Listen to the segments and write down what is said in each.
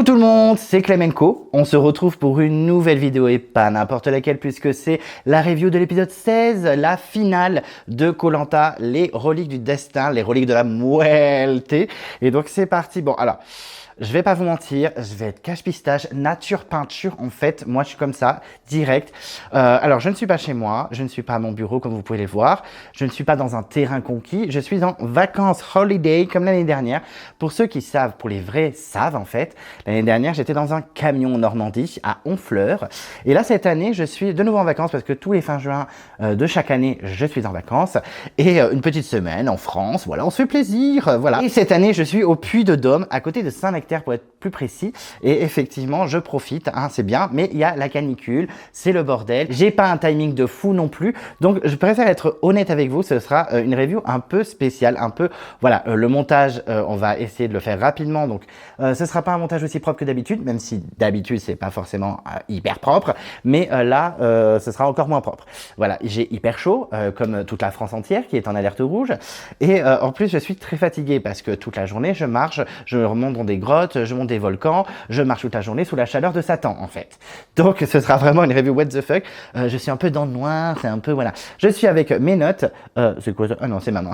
Coucou tout le monde, c'est Clemenco. On se retrouve pour une nouvelle vidéo et pas n'importe laquelle puisque c'est la review de l'épisode 16, la finale de koh Lanta, les reliques du destin, les reliques de la muerte. Et donc c'est parti. Bon alors, je vais pas vous mentir, je vais être cache-pistache, nature peinture en fait. Moi je suis comme ça, direct. Alors je ne suis pas chez moi, je ne suis pas à mon bureau comme vous pouvez le voir. Je ne suis pas dans un terrain conquis, je suis en vacances, holiday comme l'année dernière. Pour ceux qui savent, pour les vrais savent en fait, l'année dernière j'étais dans un camion en Normandie à Honfleur. Et là cette année je suis de nouveau en vacances parce que tous les fins juin de chaque année je suis en vacances. Et une petite semaine en France, voilà, on se fait plaisir, voilà. Et cette année je suis au Puy-de-Dôme à côté de Saint-Nectaire pour être plus précis, et effectivement je profite, hein, c'est bien, mais il y a la canicule, c'est le bordel, j'ai pas un timing de fou non plus, donc je préfère être honnête avec vous, ce sera une review un peu spéciale, un peu, voilà, le montage, on va essayer de le faire rapidement, donc ce sera pas un montage aussi propre que d'habitude, même si d'habitude c'est pas forcément hyper propre, mais là ce sera encore moins propre. Voilà, j'ai hyper chaud, comme toute la France entière qui est en alerte rouge, et en plus je suis très fatigué parce que toute la journée je marche, je remonte dans des grottes, je monte des volcans, je marche toute la journée sous la chaleur de Satan en fait. Donc ce sera vraiment une review what the fuck. Je suis un peu dans le noir, c'est un peu voilà. Je suis avec mes notes. C'est quoi ça? Ah non, c'est maman.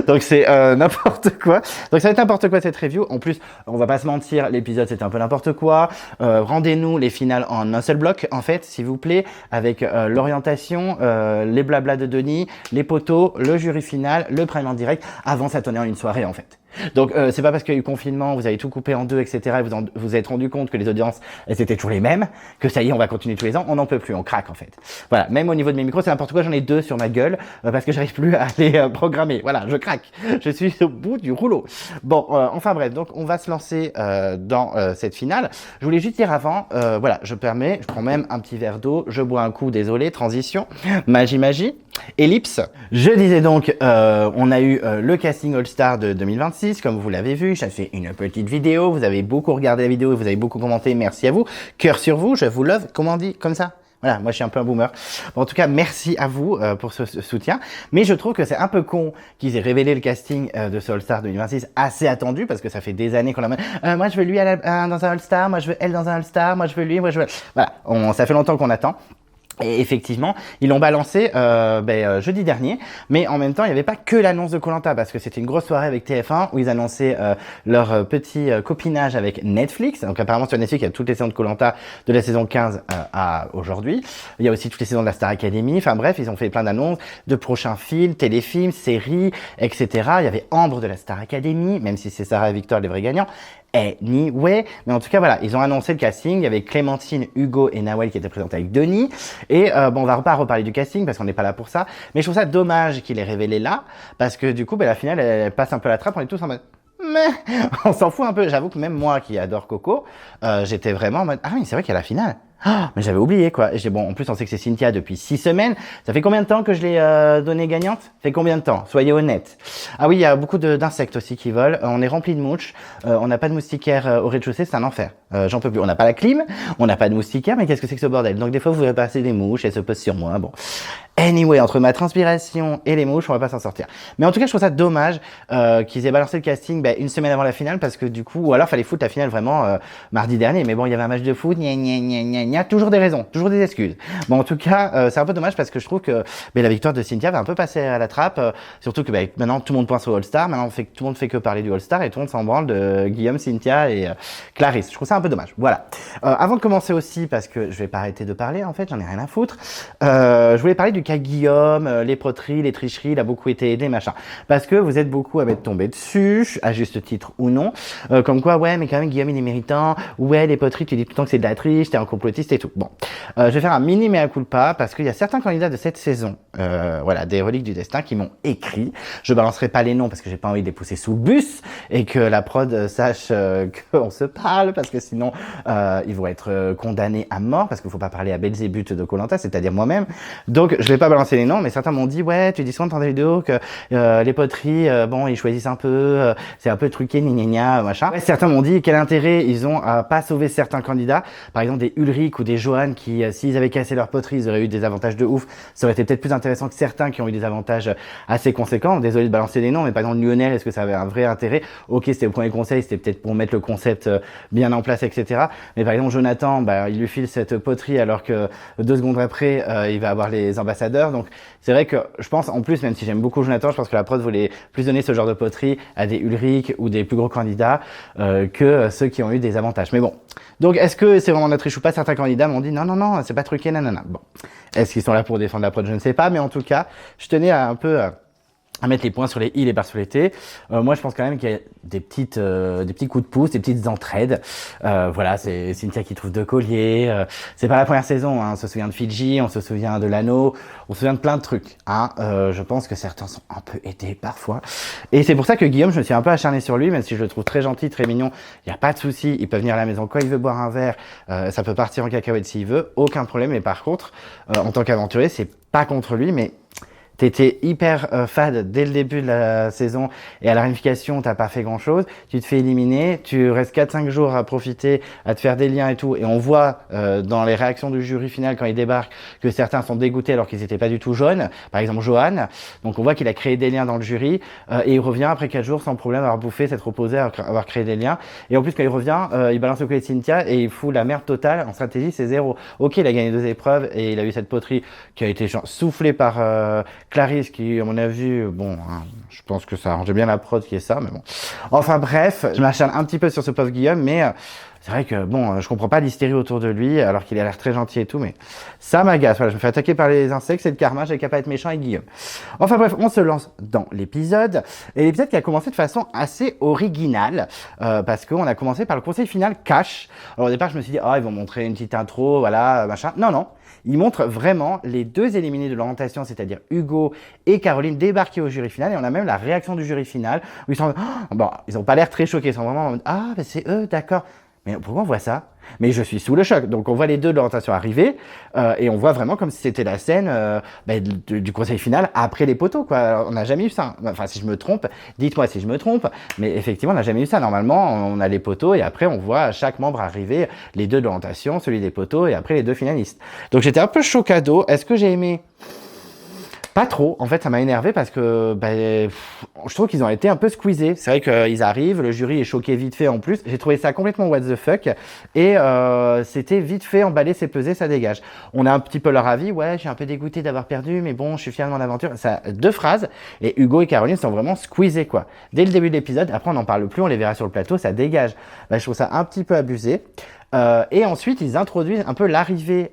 Donc c'est n'importe quoi. Donc ça va être n'importe quoi cette review. En plus, on va pas se mentir, l'épisode c'était un peu n'importe quoi. Rendez-nous les finales en un seul bloc en fait, s'il vous plaît, avec l'orientation, les blablas de Denis, les poteaux, le jury final, le prime en direct. Avant ça tenait en une soirée en fait. Donc c'est pas parce qu'il y a eu confinement, vous avez tout coupé en deux, etc. Et vous êtes rendu compte que les audiences elles étaient toujours les mêmes, que ça y est, on va continuer tous les ans. On n'en peut plus, on craque en fait. Voilà, même au niveau de mes micros, c'est n'importe quoi. J'en ai deux sur ma gueule parce que j'arrive plus à les programmer. Voilà, je craque. Je suis au bout du rouleau. Bon, enfin bref, donc on va se lancer dans cette finale. Je voulais juste dire avant, voilà, je prends même un petit verre d'eau, je bois un coup, désolé, transition, magie, ellipse. Je disais donc, on a eu le casting All-Star de 2026, comme vous l'avez vu, j'ai fait une petite vidéo, vous avez beaucoup regardé la vidéo et vous avez beaucoup commenté, merci à vous. Cœur sur vous, je vous love, comment on dit, comme ça? Voilà, moi je suis un peu un boomer. Bon, en tout cas, merci à vous pour ce soutien. Mais je trouve que c'est un peu con qu'ils aient révélé le casting de ce All-Star 2026 assez attendu parce que ça fait des années qu'on l'a. Moi je veux lui dans un All-Star, moi je veux elle dans un All-Star, moi je veux lui, moi je veux. Voilà, ça fait longtemps qu'on attend. Et effectivement, ils l'ont balancé jeudi dernier, mais en même temps, il n'y avait pas que l'annonce de koh Lanta, parce que c'était une grosse soirée avec TF1 où ils annonçaient leur petit copinage avec Netflix. Donc apparemment sur Netflix, il y a toutes les saisons de koh Lanta de la saison 15 à aujourd'hui. Il y a aussi toutes les saisons de la Star Academy. Enfin bref, ils ont fait plein d'annonces de prochains films, téléfilms, séries, etc. Il y avait Ambre de la Star Academy, même si c'est Sarah et Victor les vrais gagnants. Anyway, mais en tout cas voilà, ils ont annoncé le casting, il y avait Clémentine, Hugo et Nawel qui étaient présentés avec Denis, et bon on va pas reparler du casting parce qu'on n'est pas là pour ça, mais je trouve ça dommage qu'il ait révélé là, parce que du coup la finale elle passe un peu la trappe, on est tous en mode mais on s'en fout un peu. J'avoue que même moi qui adore Coco, j'étais vraiment en mode ah oui c'est vrai qu'il y a la finale. Ah, mais j'avais oublié quoi. Et bon, en plus on sait que c'est Cynthia depuis 6 semaines. Ça fait combien de temps que je l'ai donnée gagnante? Ça fait combien de temps? Soyez honnête. Ah oui, il y a beaucoup d'insectes aussi qui volent. On est rempli de mouches. On n'a pas de moustiquaires au rez-de-chaussée, c'est un enfer. J'en peux plus. On n'a pas la clim, on n'a pas de moustiquaires, mais qu'est-ce que c'est que ce bordel? Donc des fois vous verrez passer des mouches, elles se posent sur moi. Bon. Anyway, entre ma transpiration et les mouches, on va pas s'en sortir. Mais en tout cas, je trouve ça dommage qu'ils aient balancé le casting une semaine avant la finale parce que du coup, ou alors fallait foutre la finale vraiment mardi dernier. Mais bon, il y avait un match de foot, toujours des raisons, toujours des excuses. Bon, en tout cas, c'est un peu dommage parce que je trouve que la victoire de Cynthia va un peu passer à la trappe. Surtout que maintenant tout le monde pense au All-Star, maintenant tout le monde fait que parler du All-Star et tout le monde s'en branle de Guillaume, Cynthia et Clarisse. Je trouve ça un peu dommage. Voilà. Avant de commencer aussi, parce que je vais pas arrêter de parler en fait, j'en ai rien à foutre. Je voulais parler du cas Guillaume, les poteries, les tricheries, il a beaucoup été aidé, machin. Parce que vous êtes beaucoup à m'être tombé dessus, à juste titre ou non, comme quoi, ouais, mais quand même, Guillaume, il est méritant, ouais, les poteries, tu dis tout le temps que c'est de la triche, t'es un complotiste et tout. Bon, je vais faire un mini mea culpa, parce qu'il y a certains candidats de cette saison, voilà, des reliques du destin, qui m'ont écrit. Je balancerai pas les noms, parce que j'ai pas envie de les pousser sous le bus, et que la prod sache qu'on se parle, parce que sinon, ils vont être condamnés à mort, parce qu'il faut pas parler à Belzébuth de koh Lanta, c'est-à-dire moi-même. Donc, je vais pas balancer les noms, mais certains m'ont dit, ouais, tu dis souvent dans tes vidéos que les poteries, bon, ils choisissent un peu, c'est un peu truqué, gna, machin. Ouais, certains m'ont dit quel intérêt ils ont à pas sauver certains candidats, par exemple des Ulrich ou des Johan qui, s'ils avaient cassé leur poterie, ils auraient eu des avantages de ouf. Ça aurait été peut-être plus intéressant que certains qui ont eu des avantages assez conséquents. Désolé de balancer des noms, mais par exemple Lionel, est-ce que ça avait un vrai intérêt? Ok, c'était le premier conseil, c'était peut-être pour mettre le concept bien en place, etc. Mais par exemple Jonathan, bah, il lui file cette poterie alors que 2 secondes après, il va avoir les ambassadeurs. Donc c'est vrai que je pense, en plus, même si j'aime beaucoup Jonathan, je pense que la prod voulait plus donner ce genre de poterie à des Ulrich ou des plus gros candidats que ceux qui ont eu des avantages. Mais bon, donc est-ce que c'est vraiment notre triche ou pas? Certains candidats m'ont dit non, c'est pas truqué, nanana. Bon, est-ce qu'ils sont là pour défendre la prod? Je ne sais pas, mais en tout cas, je tenais à un peu à mettre les points sur les i, les barres sur les t. Moi, je pense quand même qu'il y a des petits coups de pouce, des petites entraides. Voilà, c'est Cynthia qui trouve 2 colliers. C'est pas la première saison, hein. On se souvient de Fidji, on se souvient de l'anneau, on se souvient de plein de trucs. Hein. Je pense que certains sont un peu aidés parfois. Et c'est pour ça que Guillaume, je me suis un peu acharné sur lui, même si je le trouve très gentil, très mignon. Il n'y a pas de souci, il peut venir à la maison quand il veut boire un verre. Ça peut partir en cacahuète s'il veut, aucun problème. Mais par contre, en tant qu'aventurier, c'est pas contre lui, mais t'étais hyper fade dès le début de la saison et à la réunification, t'as pas fait grand chose. Tu te fais éliminer, tu restes 4-5 jours à profiter, à te faire des liens et tout. Et on voit dans les réactions du jury final quand il débarque que certains sont dégoûtés alors qu'ils étaient pas du tout jaunes. Par exemple, Johan. Donc on voit qu'il a créé des liens dans le jury et il revient après 4 jours sans problème avoir bouffé, s'être reposé, avoir créé des liens. Et en plus, quand il revient, il balance le collier de Cynthia et il fout la merde totale. En stratégie, c'est 0. Ok, il a gagné 2 épreuves et il a eu cette poterie qui a été soufflée par Clarisse qui, à mon avis, bon, hein, je pense que ça arrangeait bien la prod qui est ça, mais bon. Enfin bref, je m'acharne un petit peu sur ce pauvre Guillaume, mais c'est vrai que, bon, je comprends pas l'hystérie autour de lui, alors qu'il a l'air très gentil et tout, mais ça m'agace. Voilà, je me fais attaquer par les insectes, c'est le karma, j'ai qu'à pas être méchant avec Guillaume. Enfin bref, on se lance dans l'épisode, et l'épisode qui a commencé de façon assez originale, parce qu'on a commencé par le conseil final cash. Alors au départ, je me suis dit, oh, ils vont montrer une petite intro, voilà, machin. Non. Ils montrent vraiment les 2 éliminés de l'orientation, c'est-à-dire Hugo et Caroline, débarquer au jury final. Et on a même la réaction du jury final où ils sont bon, ils n'ont pas l'air très choqués, ils sont vraiment en mode ah, ben c'est eux, d'accord. Mais pourquoi on voit ça? Mais je suis sous le choc. Donc on voit les 2 de l'orientation arriver et on voit vraiment comme si c'était la scène du conseil final après les poteaux, quoi. Alors, on n'a jamais eu ça. Enfin, si je me trompe, dites-moi si je me trompe. Mais effectivement, on n'a jamais eu ça. Normalement, on a les poteaux et après on voit chaque membre arriver, les 2 de l'orientation, celui des poteaux et après les 2 finalistes. Donc j'étais un peu chocado. Est-ce que j'ai aimé? Pas trop, en fait ça m'a énervé parce que je trouve qu'ils ont été un peu squeezés. C'est vrai qu'ils arrivent, le jury est choqué vite fait en plus. J'ai trouvé ça complètement what the fuck et c'était vite fait, emballé, c'est pesé, ça dégage. On a un petit peu leur avis, ouais je suis un peu dégoûté d'avoir perdu mais bon je suis fier de mon aventure. Ça, 2 phrases et Hugo et Caroline sont vraiment squeezés quoi. Dès le début de l'épisode, après on n'en parle plus, on les verra sur le plateau, ça dégage. Je trouve ça un petit peu abusé. Et ensuite, ils introduisent un peu l'arrivée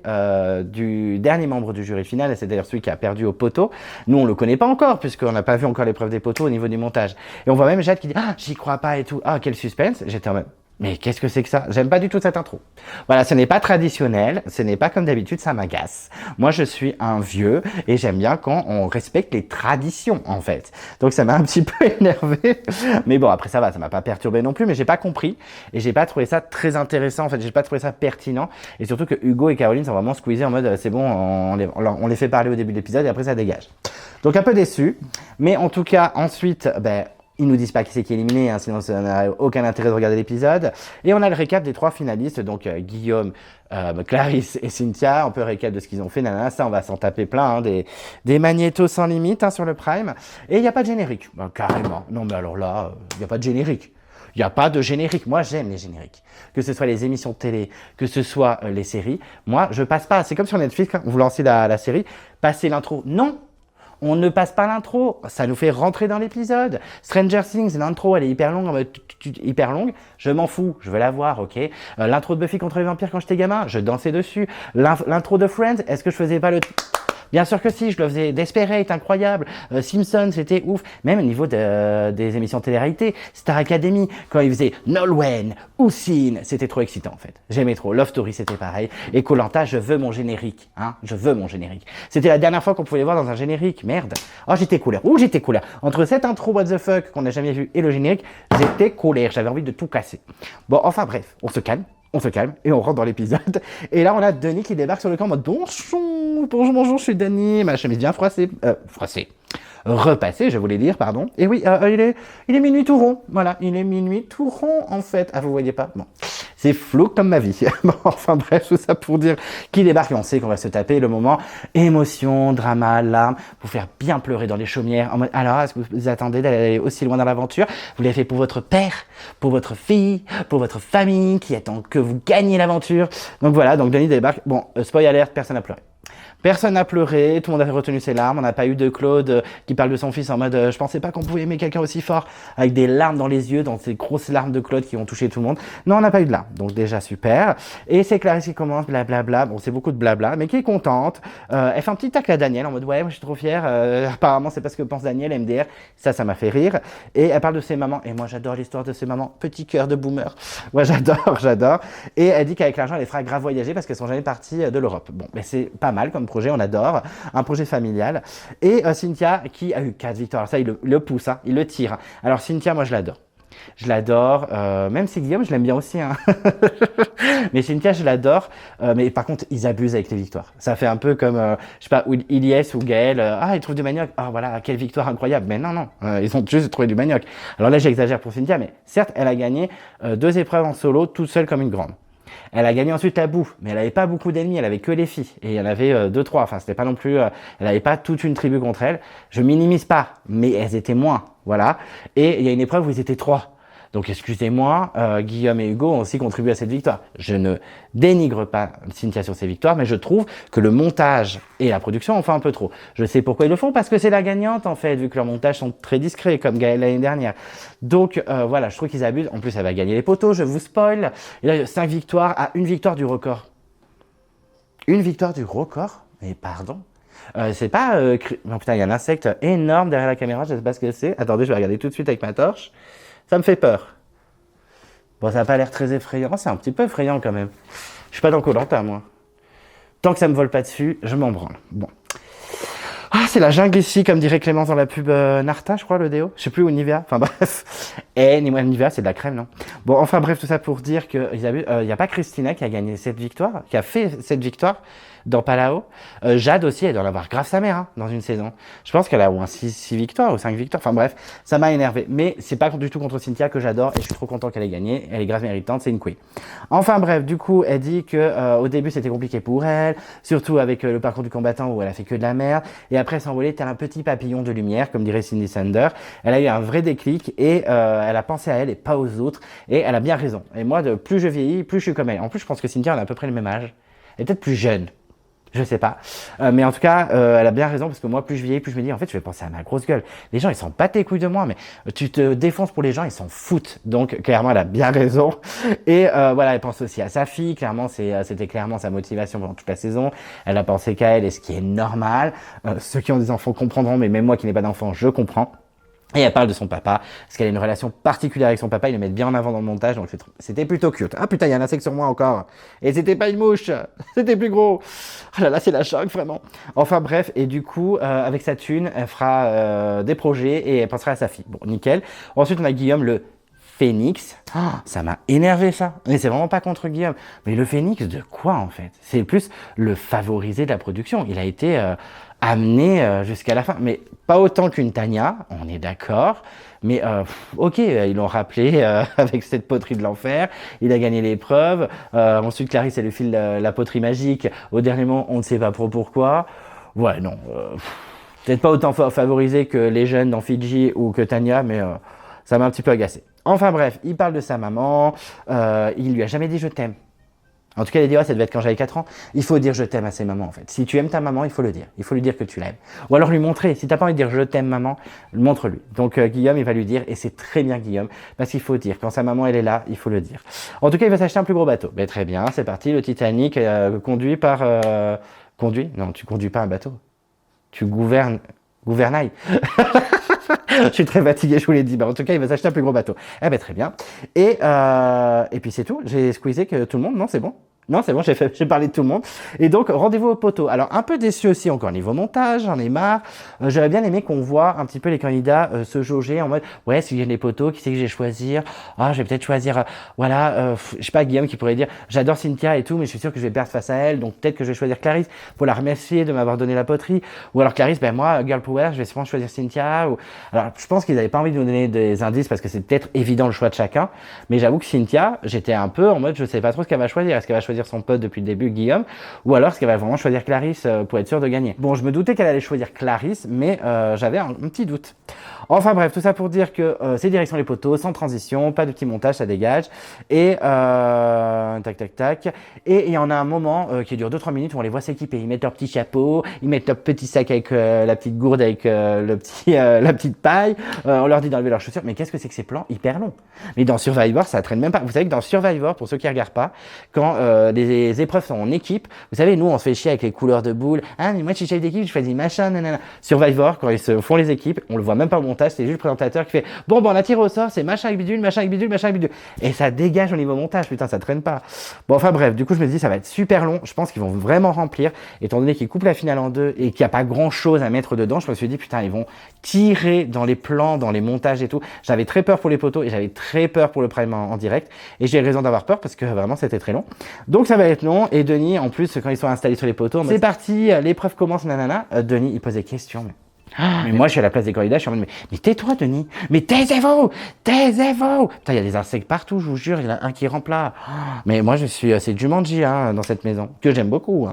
du dernier membre du jury final, c'est-à-dire celui qui a perdu au poteau. Nous, on le connaît pas encore, puisqu'on n'a pas vu encore l'épreuve des poteaux au niveau du montage. Et on voit même Jade qui dit « Ah, j'y crois pas et tout. Ah, quel suspense !» J'étais en mode « Mais qu'est-ce que c'est que ça ?» J'aime pas du tout cette intro. Voilà, ce n'est pas traditionnel, ce n'est pas comme d'habitude, ça m'agace. Moi, je suis un vieux et j'aime bien quand on respecte les traditions, en fait. Donc, ça m'a un petit peu énervé. Mais bon, après, ça va, ça m'a pas perturbé non plus, mais j'ai pas compris et j'ai pas trouvé ça très intéressant. En fait, j'ai pas trouvé ça pertinent. Et surtout que Hugo et Caroline sont vraiment squeezés en mode c'est bon, on les fait parler au début de l'épisode et après, ça dégage. Donc, un peu déçu. Mais en tout cas, ensuite, ils nous disent pas qui c'est qui est éliminé, hein, sinon ça n'a aucun intérêt de regarder l'épisode. Et on a le récap des 3 finalistes, donc Guillaume, Clarisse et Cynthia. Un peu récap de ce qu'ils ont fait. Nanana, ça, on va s'en taper plein, hein, des magnétos sans limite hein, sur le Prime. Et il n'y a pas de générique. Carrément. Non, mais alors là, il n'y a pas de générique. Il n'y a pas de générique. Moi, j'aime les génériques. Que ce soit les émissions de télé, que ce soit les séries. Moi, je passe pas. C'est comme sur Netflix, quand vous lancez la série, passez l'intro. Non! On ne passe pas l'intro, ça nous fait rentrer dans l'épisode. Stranger Things, l'intro, elle est hyper longue, hyper longue. Je m'en fous, je veux la voir, ok. L'intro de Buffy contre les vampires quand j'étais gamin, je dansais dessus. L'intro de Friends, est-ce que je faisais pas le... Bien sûr que si, je le faisais. Desperate, incroyable. Simpson, c'était ouf. Même au niveau des émissions de télé-réalité, Star Academy, quand ils faisaient Nolwenn, Houssine, c'était trop excitant en fait. J'aimais trop. Love Story, c'était pareil. Et Koh-Lanta, je veux mon générique. Hein, je veux mon générique. C'était la dernière fois qu'on pouvait voir dans un générique. Merde. Oh, j'étais colère. Ouh, j'étais colère. Entre cette intro what the fuck qu'on n'a jamais vu et le générique, j'étais colère. J'avais envie de tout casser. Bon, enfin bref, on se calme. on se calme et on rentre dans l'épisode. Et là, on a Denis qui débarque sur le camp en mode bonjour, je suis Denis, ma chemise bien froissée. Repassé, je voulais dire, pardon. Et oui, il est minuit tout rond. Voilà, il est minuit tout rond, en fait. Ah, vous voyez pas? Bon. C'est flou comme ma vie. Bon, enfin bref, tout ça pour dire qu'il débarque et on sait qu'on va se taper le moment émotion, drama, larmes, pour faire bien pleurer dans les chaumières. En mode, alors, est-ce que vous attendez d'aller aussi loin dans l'aventure? Vous l'avez fait pour votre père, pour votre fille, pour votre famille, qui attend que vous gagniez l'aventure. Donc voilà, donc Denis débarque. Bon, spoil alerte, personne n'a pleuré. Personne n'a pleuré, tout le monde a retenu ses larmes. On n'a pas eu de Claude qui parle de son fils en mode je pensais pas qu'on pouvait aimer quelqu'un aussi fort, avec des larmes dans les yeux, dans ces grosses larmes de Claude qui ont touché tout le monde. Non, on n'a pas eu de larmes, donc déjà super. Et c'est Clarisse qui commence, blablabla. Bon, c'est beaucoup de blabla, mais qui est contente. Elle fait un petit tacle à Daniel en mode ouais, moi je suis trop fière. Apparemment, c'est pas ce que pense Daniel, MDR. Ça m'a fait rire. Et elle parle de ses mamans. Et moi, j'adore l'histoire de ses mamans. Petit cœur de boomer. Ouais, j'adore. Et elle dit qu'avec l'argent, elle les fera grave voyager parce qu'elles sont jamais parties de l'Europe. Bon, mais c'est pas mal comme projet, on adore, un projet familial. Et Cynthia qui a eu 4 victoires, alors ça il le pousse, hein, il le tire. Alors Cynthia, moi je l'adore, même si Guillaume je l'aime bien aussi, hein. Mais Cynthia je l'adore, mais par contre ils abusent avec les victoires. Ça fait un peu comme, je sais pas, Ilyes ou Gaël, ils trouvent du manioc, voilà, quelle victoire incroyable. Mais non, ils ont juste trouvé du manioc. Alors là j'exagère pour Cynthia, mais certes elle a gagné 2 épreuves en solo, toute seule comme une grande. Elle a gagné ensuite la boue, mais elle n'avait pas beaucoup d'ennemis, elle avait que les filles. Et elle avait 2-3, enfin c'était pas non plus, elle n'avait pas toute une tribu contre elle. Je minimise pas, mais elles étaient moins, voilà. Et il y a une épreuve où ils étaient 3. Donc excusez-moi, Guillaume et Hugo ont aussi contribué à cette victoire. Je ne dénigre pas Cynthia sur ses victoires, mais je trouve que le montage et la production en font un peu trop. Je sais pourquoi ils le font, parce que c'est la gagnante en fait, vu que leurs montages sont très discrets, comme Gaëlle l'année dernière. Donc voilà, je trouve qu'ils abusent. En plus, elle va gagner les poteaux, je vous spoil. Et là, 5 victoires à 1 victoire du record. 1 victoire du record? Mais pardon? C'est pas... Non putain, il y a un insecte énorme derrière la caméra, je sais pas ce que c'est. Attendez, je vais regarder tout de suite avec ma torche. Ça me fait peur. Bon, ça n'a pas l'air très effrayant. C'est un petit peu effrayant quand même. Je suis pas dans Koh-Lanta, moi. Tant que ça me vole pas dessus, je m'en branle. Bon. Ah, c'est la jungle ici, comme dirait Clémence dans la pub Narta, je crois, le déo. Je sais plus, ou Nivea. Enfin bref. Nivea, c'est de la crème, non? Bon, enfin bref, tout ça pour dire qu'il n'y a pas Christina qui a gagné cette victoire, qui a fait cette victoire dans Palao. Jade aussi, elle doit en avoir grave sa mère, hein, dans une saison. Je pense qu'elle a au moins 6 victoires ou 5 victoires. Enfin bref, ça m'a énervé. Mais c'est pas du tout contre Cynthia que j'adore et je suis trop content qu'elle ait gagné. Elle est grave méritante, c'est une queen. Enfin bref, du coup, elle dit que au début c'était compliqué pour elle, surtout avec le parcours du combattant où elle a fait que de la merde. Et après s'envoler tel un petit papillon de lumière, comme dirait Cindy Sander. Elle a eu un vrai déclic et elle a pensé à elle et pas aux autres. Et elle a bien raison. Et moi, plus je vieillis, plus je suis comme elle. En plus, je pense que Cynthia, elle a à peu près le même âge. Elle est peut-être plus jeune. Je sais pas. Mais en tout cas, elle a bien raison parce que moi, plus je vieillis, plus je me dis, en fait, je vais penser à ma grosse gueule. Les gens, ils s'en battent les couilles de moi, mais tu te défonces pour les gens, ils s'en foutent. Donc, clairement, elle a bien raison. Et voilà, elle pense aussi à sa fille. Clairement, c'était clairement sa motivation pendant toute la saison. Elle a pensé qu'à elle, et ce qui est normal. Ceux qui ont des enfants comprendront, mais même moi qui n'ai pas d'enfants, je comprends. Et elle parle de son papa, parce qu'elle a une relation particulière avec son papa, ils le mettent bien en avant dans le montage, donc c'était plutôt cute. Ah putain, il y a un insecte sur moi encore. Et c'était pas une mouche, c'était plus gros. Oh là là, c'est la choc, vraiment. Enfin bref, et du coup, avec sa thune, elle fera des projets et elle pensera à sa fille. Bon, nickel. Ensuite, on a Guillaume, le Phénix. Oh, ça m'a énervé ça. Mais c'est vraiment pas contre Guillaume. Mais le Phénix de quoi en fait? C'est plus le favorisé de la production. Il a été amené jusqu'à la fin. Mais pas autant qu'une Tania, on est d'accord. Mais ok, ils l'ont rappelé avec cette poterie de l'enfer. Il a gagné l'épreuve. Ensuite, Clarisse, elle lui file la poterie magique. Au dernier moment, on ne sait pas trop pourquoi. Ouais, non. Peut-être pas autant favorisé que les jeunes dans Fidji ou que Tania, mais ça m'a un petit peu agacé. Enfin bref, il parle de sa maman, il lui a jamais dit je t'aime. En tout cas, il a dit, ça devait être quand j'avais 4 ans. Il faut dire je t'aime à ses mamans, en fait. Si tu aimes ta maman, il faut le dire. Il faut lui dire que tu l'aimes. Ou alors lui montrer. Si t'as pas envie de dire je t'aime maman, montre-lui. Donc Guillaume, il va lui dire, et c'est très bien Guillaume, parce qu'il faut dire. Quand sa maman, elle est là, il faut le dire. En tout cas, il va s'acheter un plus gros bateau. Ben, très bien, c'est parti. Le Titanic, conduit par... Conduit? Non, tu conduis pas un bateau. Tu gouvernail. Je suis très fatigué, je vous l'ai dit. En tout cas, il va s'acheter un plus gros bateau. Eh ben, très bien. Et puis c'est tout. J'ai squeezé que tout le monde. Non, c'est bon. Non, c'est bon, j'ai parlé de tout le monde. Et donc, rendez-vous au poteau. Alors, un peu déçu aussi encore niveau montage, j'en ai marre. J'aurais bien aimé qu'on voit un petit peu les candidats se jauger en mode, ouais, si j'ai les poteaux, qui c'est que je vais choisir? Ah, je vais peut-être choisir, je sais pas, Guillaume qui pourrait dire, j'adore Cynthia et tout, mais je suis sûr que je vais perdre face à elle, donc peut-être que je vais choisir Clarisse pour la remercier de m'avoir donné la poterie. Ou alors Clarisse, ben moi, Girl Power, je vais sûrement choisir Cynthia. Ou... Alors, je pense qu'ils n'avaient pas envie de nous donner des indices parce que c'est peut-être évident le choix de chacun. Mais j'avoue que Cynthia, j'étais un peu en mode, je sais pas trop ce qu'elle va choisir. Est-ce qu'elle va choisir son pote depuis le début, Guillaume, ou alors est-ce qu'elle va vraiment choisir Clarisse pour être sûre de gagner? Bon, je me doutais qu'elle allait choisir Clarisse, mais j'avais un petit doute. Enfin bref, tout ça pour dire que c'est direction les poteaux, sans transition, pas de petit montage, ça dégage. Et tac tac tac. Et il y en a un moment qui dure 2-3 minutes où on les voit s'équiper. Ils mettent leur petit chapeau, ils mettent leur petit sac avec la petite gourde avec la petite paille. On leur dit d'enlever leurs chaussures. Mais qu'est-ce que c'est que ces plans hyper longs? Mais dans Survivor, ça traîne même pas. Vous savez que dans Survivor, pour ceux qui regardent pas, quand les épreuves sont en équipe, vous savez, nous on se fait chier avec les couleurs de boules. Ah mais moi je suis chef d'équipe, je choisis machin, nanana. Survivor, quand ils se font les équipes, on le voit même pas au montage, c'est juste le présentateur qui fait bon on a tiré au sort, c'est machin avec bidule, machin avec bidule, machin avec bidule. Et ça dégage au niveau montage, putain ça traîne pas. Bon enfin bref, du coup je me dis ça va être super long, je pense qu'ils vont vraiment remplir, étant donné qu'ils coupent la finale en deux et qu'il n'y a pas grand chose à mettre dedans, je me suis dit putain ils vont tirer dans les plans, dans les montages et tout. J'avais très peur pour les poteaux et j'avais très peur pour le prime en direct et j'ai raison d'avoir peur parce que vraiment c'était très long. Donc ça va être long et Denis en plus quand ils sont installés sur les poteaux, c'est parti, l'épreuve commence nanana, Denis il pose des questions mais moi je suis à la place des candidats, je suis en mode mais tais-toi Denis, mais taisez-vous, taisez-vous. Putain il y a des insectes partout, je vous jure, il y en a un qui rentre là. Mais moi je suis c'est Jumanji dans cette maison que j'aime beaucoup.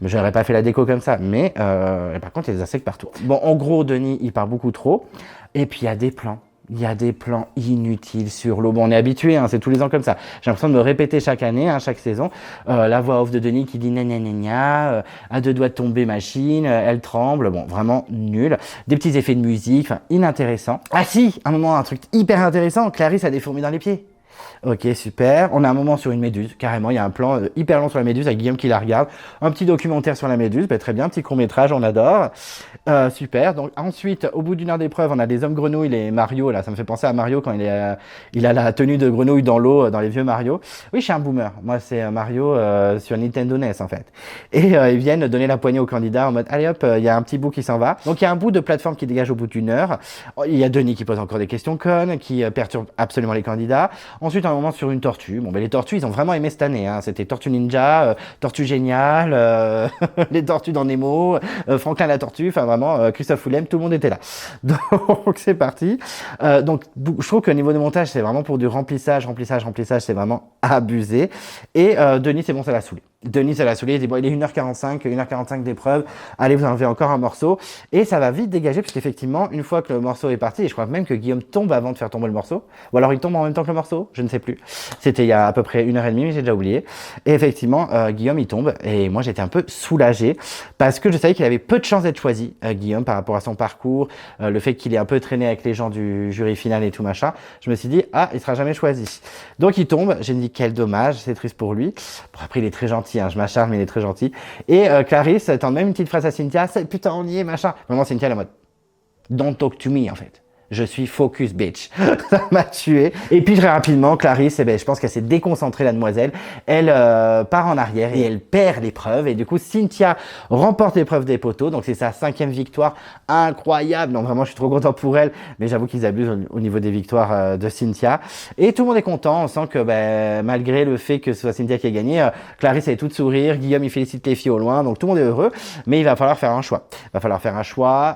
Mais j'aurais pas fait la déco comme ça, mais par contre il y a des insectes partout. Bon en gros Denis il part beaucoup trop et puis il y a des plans. Il y a des plans inutiles sur l'eau. Bon, on est habitué, c'est tous les ans comme ça. J'ai l'impression de me répéter chaque année, chaque saison. La voix off de Denis qui dit gna à deux doigts de tomber machine, elle tremble. Bon, vraiment nul. Des petits effets de musique, inintéressants. Ah si, un moment, un truc hyper intéressant. Clarisse a des fourmis dans les pieds. Ok, super. On a un moment sur une méduse, carrément. Il y a un plan hyper long sur la méduse avec Guillaume qui la regarde. Un petit documentaire sur la méduse, très bien. Petit court-métrage, on adore. Super. Donc ensuite, au bout d'une heure d'épreuve, on a des hommes grenouilles, les Mario. Là, ça me fait penser à Mario quand il a la tenue de grenouille dans l'eau, dans les vieux Mario. Oui, je suis un boomer. Moi, c'est Mario sur Nintendo NES en fait. Et ils viennent donner la poignée au candidat en mode allez hop, il y a un petit bout qui s'en va. Donc il y a un bout de plateforme qui dégage au bout d'une heure. Il y a Denis qui pose encore des questions connes, qui perturbe absolument les candidats. Ensuite, un moment sur une tortue. Bon, les tortues, ils ont vraiment aimé cette année. C'était Tortue Ninja, Tortue Géniale, les tortues dans Nemo, Franklin la tortue, enfin vraiment, Christophe Willem, tout le monde était là. Donc, c'est parti. Donc, je trouve que au niveau de montage, c'est vraiment pour du remplissage, c'est vraiment abusé. Et Denis, c'est bon, ça l'a saoulé. Denis, ça l'a saoulé, il dit bon, il est 1h45 d'épreuve, allez, vous enlevez encore un morceau. Et ça va vite dégager, parce qu'effectivement, une fois que le morceau est parti, et je crois même que Guillaume tombe avant de faire tomber le morceau, ou alors il tombe en même temps que le morceau, je ne sais plus. C'était il y a à peu près 1h30, mais j'ai déjà oublié. Et effectivement, Guillaume, il tombe, et moi, j'étais un peu soulagé, parce que je savais qu'il avait peu de chances d'être choisi, Guillaume, par rapport à son parcours, le fait qu'il ait un peu traîné avec les gens du jury final et tout machin. Je me suis dit, il sera jamais choisi. Donc il tombe, j'ai dit quel dommage, c'est triste pour lui. Bon, après, il est très gentil. Je m'acharne, mais il est très gentil. Et Clarisse tente même une petite phrase à Cynthia, putain, on y est, machin. Vraiment, Cynthia, elle est en mode, don't talk to me, en fait. Je suis focus, bitch. Ça m'a tué. Et puis, très rapidement, Clarisse, je pense qu'elle s'est déconcentrée, la demoiselle. Elle part en arrière et elle perd l'épreuve. Et du coup, Cynthia remporte l'épreuve des poteaux. Donc, c'est sa 5e victoire. Incroyable. Non, vraiment, je suis trop content pour elle. Mais j'avoue qu'ils abusent au niveau des victoires de Cynthia. Et tout le monde est content. On sent que, malgré le fait que ce soit Cynthia qui a gagné, Clarisse est toute sourire. Guillaume, il félicite les filles au loin. Donc, tout le monde est heureux. Mais il va falloir faire un choix.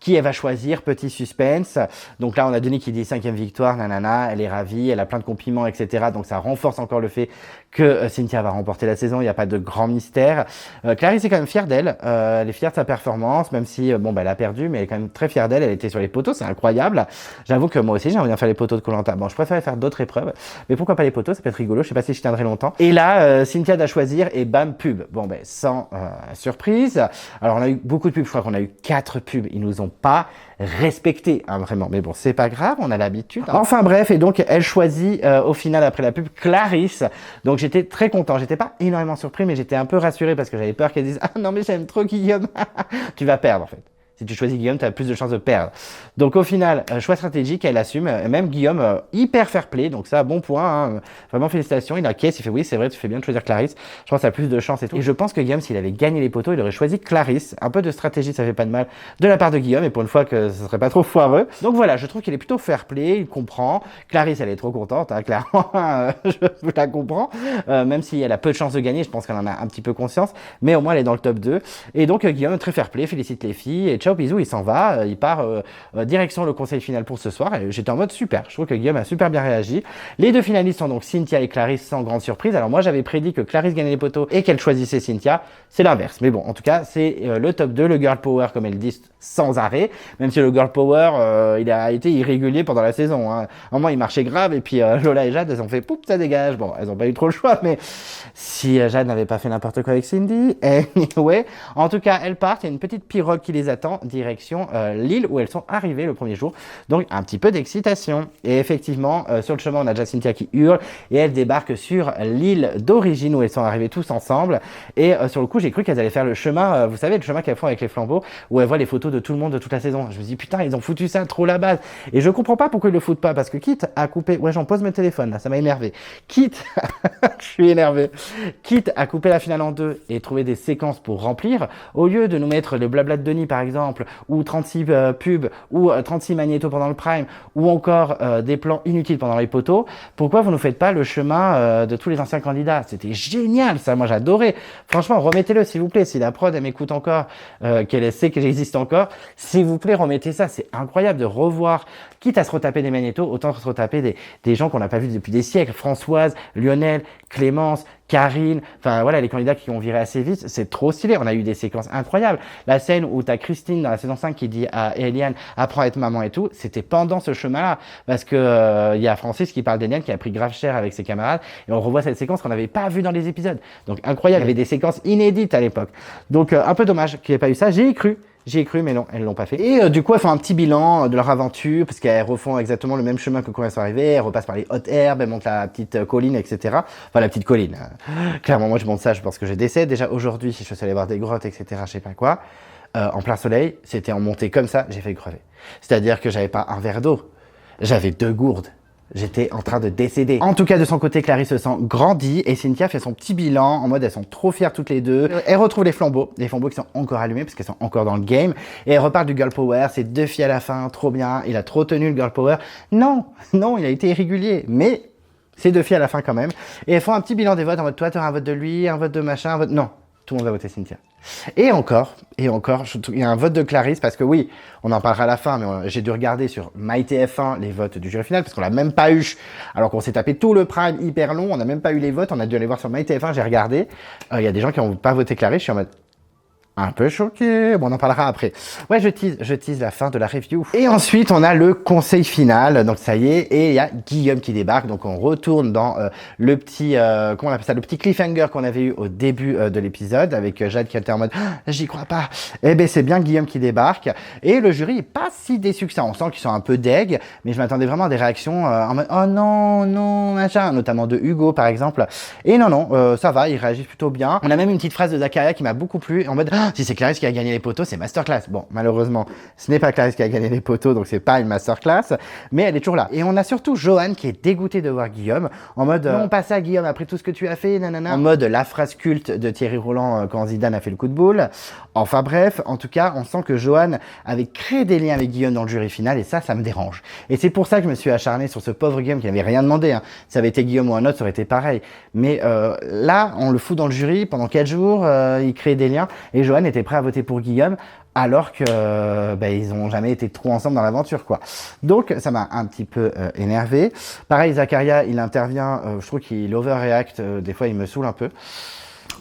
Qui elle va choisir, petit suspense. Donc là, on a Denis qui dit 5e victoire, nanana, elle est ravie, elle a plein de compliments, etc. Donc ça renforce encore le fait que Cynthia va remporter la saison, il n'y a pas de grand mystère. Clarisse est quand même fière d'elle, elle est fière de sa performance, même si, elle a perdu, mais elle est quand même très fière d'elle, elle était sur les poteaux, c'est incroyable. J'avoue que moi aussi, j'aimerais bien faire les poteaux de Koh-Lanta. Bon, je préférais faire d'autres épreuves, mais pourquoi pas les poteaux, ça peut être rigolo, je sais pas si je tiendrai longtemps. Et là, Cynthia doit choisir, et bam, pub. Bon, sans surprise. Alors, on a eu beaucoup de pubs, je crois qu'on a eu 4 pubs, ils nous ont pas respecté, vraiment. Mais bon, c'est pas grave, on a l'habitude. Enfin bref, et donc elle choisit au final après la pub Clarisse. Donc j'étais très content. J'étais pas énormément surpris, mais j'étais un peu rassuré parce que j'avais peur qu'elle dise ah non mais j'aime trop Guillaume. Tu vas perdre en fait. Si tu choisis Guillaume, tu as plus de chances de perdre. Donc au final, choix stratégique, elle assume. Même Guillaume, hyper fair play, donc ça, bon point. Hein. Vraiment félicitations. Il acquiesce, il fait oui, c'est vrai, tu fais bien de choisir Clarisse. Je pense que tu as plus de chance et tout. Et je pense que Guillaume, s'il avait gagné les poteaux, il aurait choisi Clarisse. Un peu de stratégie, ça fait pas de mal de la part de Guillaume. Et pour une fois que ce serait pas trop foireux. Donc voilà, je trouve qu'il est plutôt fair play, il comprend. Clarisse, elle est trop contente, hein, clairement. Je la comprends. Même si elle a peu de chances de gagner, je pense qu'elle en a un petit peu conscience. Mais au moins, elle est dans le top 2. Et donc, Guillaume, très fair play, félicite les filles. Et ciao, bisous, il s'en va. Il part direction le conseil final pour ce soir. Et j'étais en mode super. Je trouve que Guillaume a super bien réagi. Les deux finalistes sont donc Cynthia et Clarisse sans grande surprise. Alors moi, j'avais prédit que Clarisse gagnait les poteaux et qu'elle choisissait Cynthia. C'est l'inverse. Mais bon, en tout cas, c'est le top 2, le girl power, comme elles disent, sans arrêt. Même si le girl power, il a été irrégulier pendant la saison. Hein. À un moment, il marchait grave. Et puis Lola et Jade, elles ont fait poup, ça dégage. Bon, elles n'ont pas eu trop le choix. Mais si Jade n'avait pas fait n'importe quoi avec Cindy, anyway. En tout cas, elles partent. Il y a une petite pirogue qui les attend, direction l'île où elles sont arrivées le premier jour. Donc, un petit peu d'excitation. Et effectivement, sur le chemin, on a déjà Cynthia qui hurle. Et elle débarque sur l'île d'origine où elles sont arrivées tous ensemble. Et sur le coup, j'ai cru qu'elles allaient faire le chemin, vous savez, le chemin qu'elles font avec les flambeaux, où elles voient les photos de tout le monde de toute la saison. Je me dis, putain, ils ont foutu ça trop la base. Et je comprends pas pourquoi ils le foutent pas, parce que quitte à couper, ouais, j'en pose mon téléphone, là, ça m'a énervé. Quitte, je suis énervé. Quitte à couper la finale en deux et trouver des séquences pour remplir, au lieu de nous mettre le blabla de Denis, par exemple, ou 36 pubs, ou 36 magnétos pendant le prime, ou encore des plans inutiles pendant les poteaux, pourquoi vous ne faites pas le chemin de tous les anciens candidats? C'était génial, ça, moi j'adorais. Franchement, remettez-le, s'il vous plaît. Si la prod, elle m'écoute encore, qu'elle sait que j'existe encore, s'il vous plaît, remettez ça. C'est incroyable de revoir, quitte à se retaper des magnétos, autant se retaper des gens qu'on n'a pas vus depuis des siècles. Françoise, Lionel, Clémence, Karine, enfin voilà, les candidats qui ont viré assez vite, c'est trop stylé. On a eu des séquences incroyables. La scène où tu as Christine dans la saison 5 qui dit à Eliane, apprends à être maman et tout, c'était pendant ce chemin-là. Parce que y a Francis qui parle d'Eliane qui a pris grave cher avec ses camarades et on revoit cette séquence qu'on n'avait pas vue dans les épisodes. Donc incroyable, il y avait des séquences inédites à l'époque. Donc un peu dommage qu'il n'y ait pas eu ça. J'y ai cru, mais non, elles l'ont pas fait. Et du coup, elles font un petit bilan de leur aventure, parce qu'elles refont exactement le même chemin que quand elles sont arrivées. Elles repassent par les hautes herbes, elles montent la petite colline, etc. Enfin, la petite colline. Clairement, moi, je monte ça, je pense que je décède. Déjà, aujourd'hui, si je suis allé voir des grottes, etc., je sais pas quoi, en plein soleil, c'était en montée comme ça, j'ai failli crever. C'est-à-dire que j'avais pas un verre d'eau, j'avais 2 gourdes. J'étais en train de décéder. En tout cas, de son côté, Clarisse se sent grandie et Cynthia fait son petit bilan en mode elles sont trop fières toutes les deux. Elle retrouve les flambeaux qui sont encore allumés parce qu'elles sont encore dans le game. Et elle repart du girl power. C'est 2 filles à la fin, trop bien. Il a trop tenu le girl power. Non, il a été irrégulier. Mais c'est 2 filles à la fin quand même. Et elles font un petit bilan des votes en mode toi, tu auras un vote de lui, un vote de machin, un vote. Non, tout le monde va voter Cynthia. Et encore, il y a un vote de Clarisse parce que oui, on en parlera à la fin, mais j'ai dû regarder sur MyTF1 les votes du jury final parce qu'on l'a même pas eu, alors qu'on s'est tapé tout le prime hyper long, on n'a même pas eu les votes, on a dû aller voir sur MyTF1, j'ai regardé, il y a des gens qui n'ont pas voté Clarisse, je suis en mode un peu choqué, bon on en parlera après. Ouais, je tease la fin de la review. Et ensuite on a le conseil final, donc ça y est, et il y a Guillaume qui débarque, donc on retourne dans le petit, comment on appelle ça, le petit cliffhanger qu'on avait eu au début de l'épisode, avec Jade qui était en mode j'y crois pas. Eh ben c'est bien Guillaume qui débarque, et le jury est pas si déçu que ça, on sent qu'ils sont un peu deg, mais je m'attendais vraiment à des réactions en mode oh non, machin, notamment de Hugo par exemple, et non, ça va, ils réagissent plutôt bien. On a même une petite phrase de Zakaria qui m'a beaucoup plu, en mode si c'est Clarisse qui a gagné les poteaux, c'est masterclass. Bon, malheureusement, ce n'est pas Clarisse qui a gagné les poteaux, donc c'est pas une masterclass, mais elle est toujours là. Et on a surtout Johan qui est dégoûté de voir Guillaume, en mode non, pas ça Guillaume, après tout ce que tu as fait, nanana. En mode la phrase culte de Thierry Roland quand Zidane a fait le coup de boule. Enfin bref, en tout cas, on sent que Johan avait créé des liens avec Guillaume dans le jury final, et ça me dérange. Et c'est pour ça que je me suis acharné sur ce pauvre Guillaume qui n'avait rien demandé. Hein. Si ça avait été Guillaume ou un autre, ça aurait été pareil. Mais là, on le fout dans le jury pendant 4 jours, il crée des liens, et Johan était prêt à voter pour Guillaume alors que ils ont jamais été trop ensemble dans l'aventure quoi. Donc ça m'a un petit peu énervé. Pareil, Zakaria, il intervient, je trouve qu'il overreact, des fois il me saoule un peu.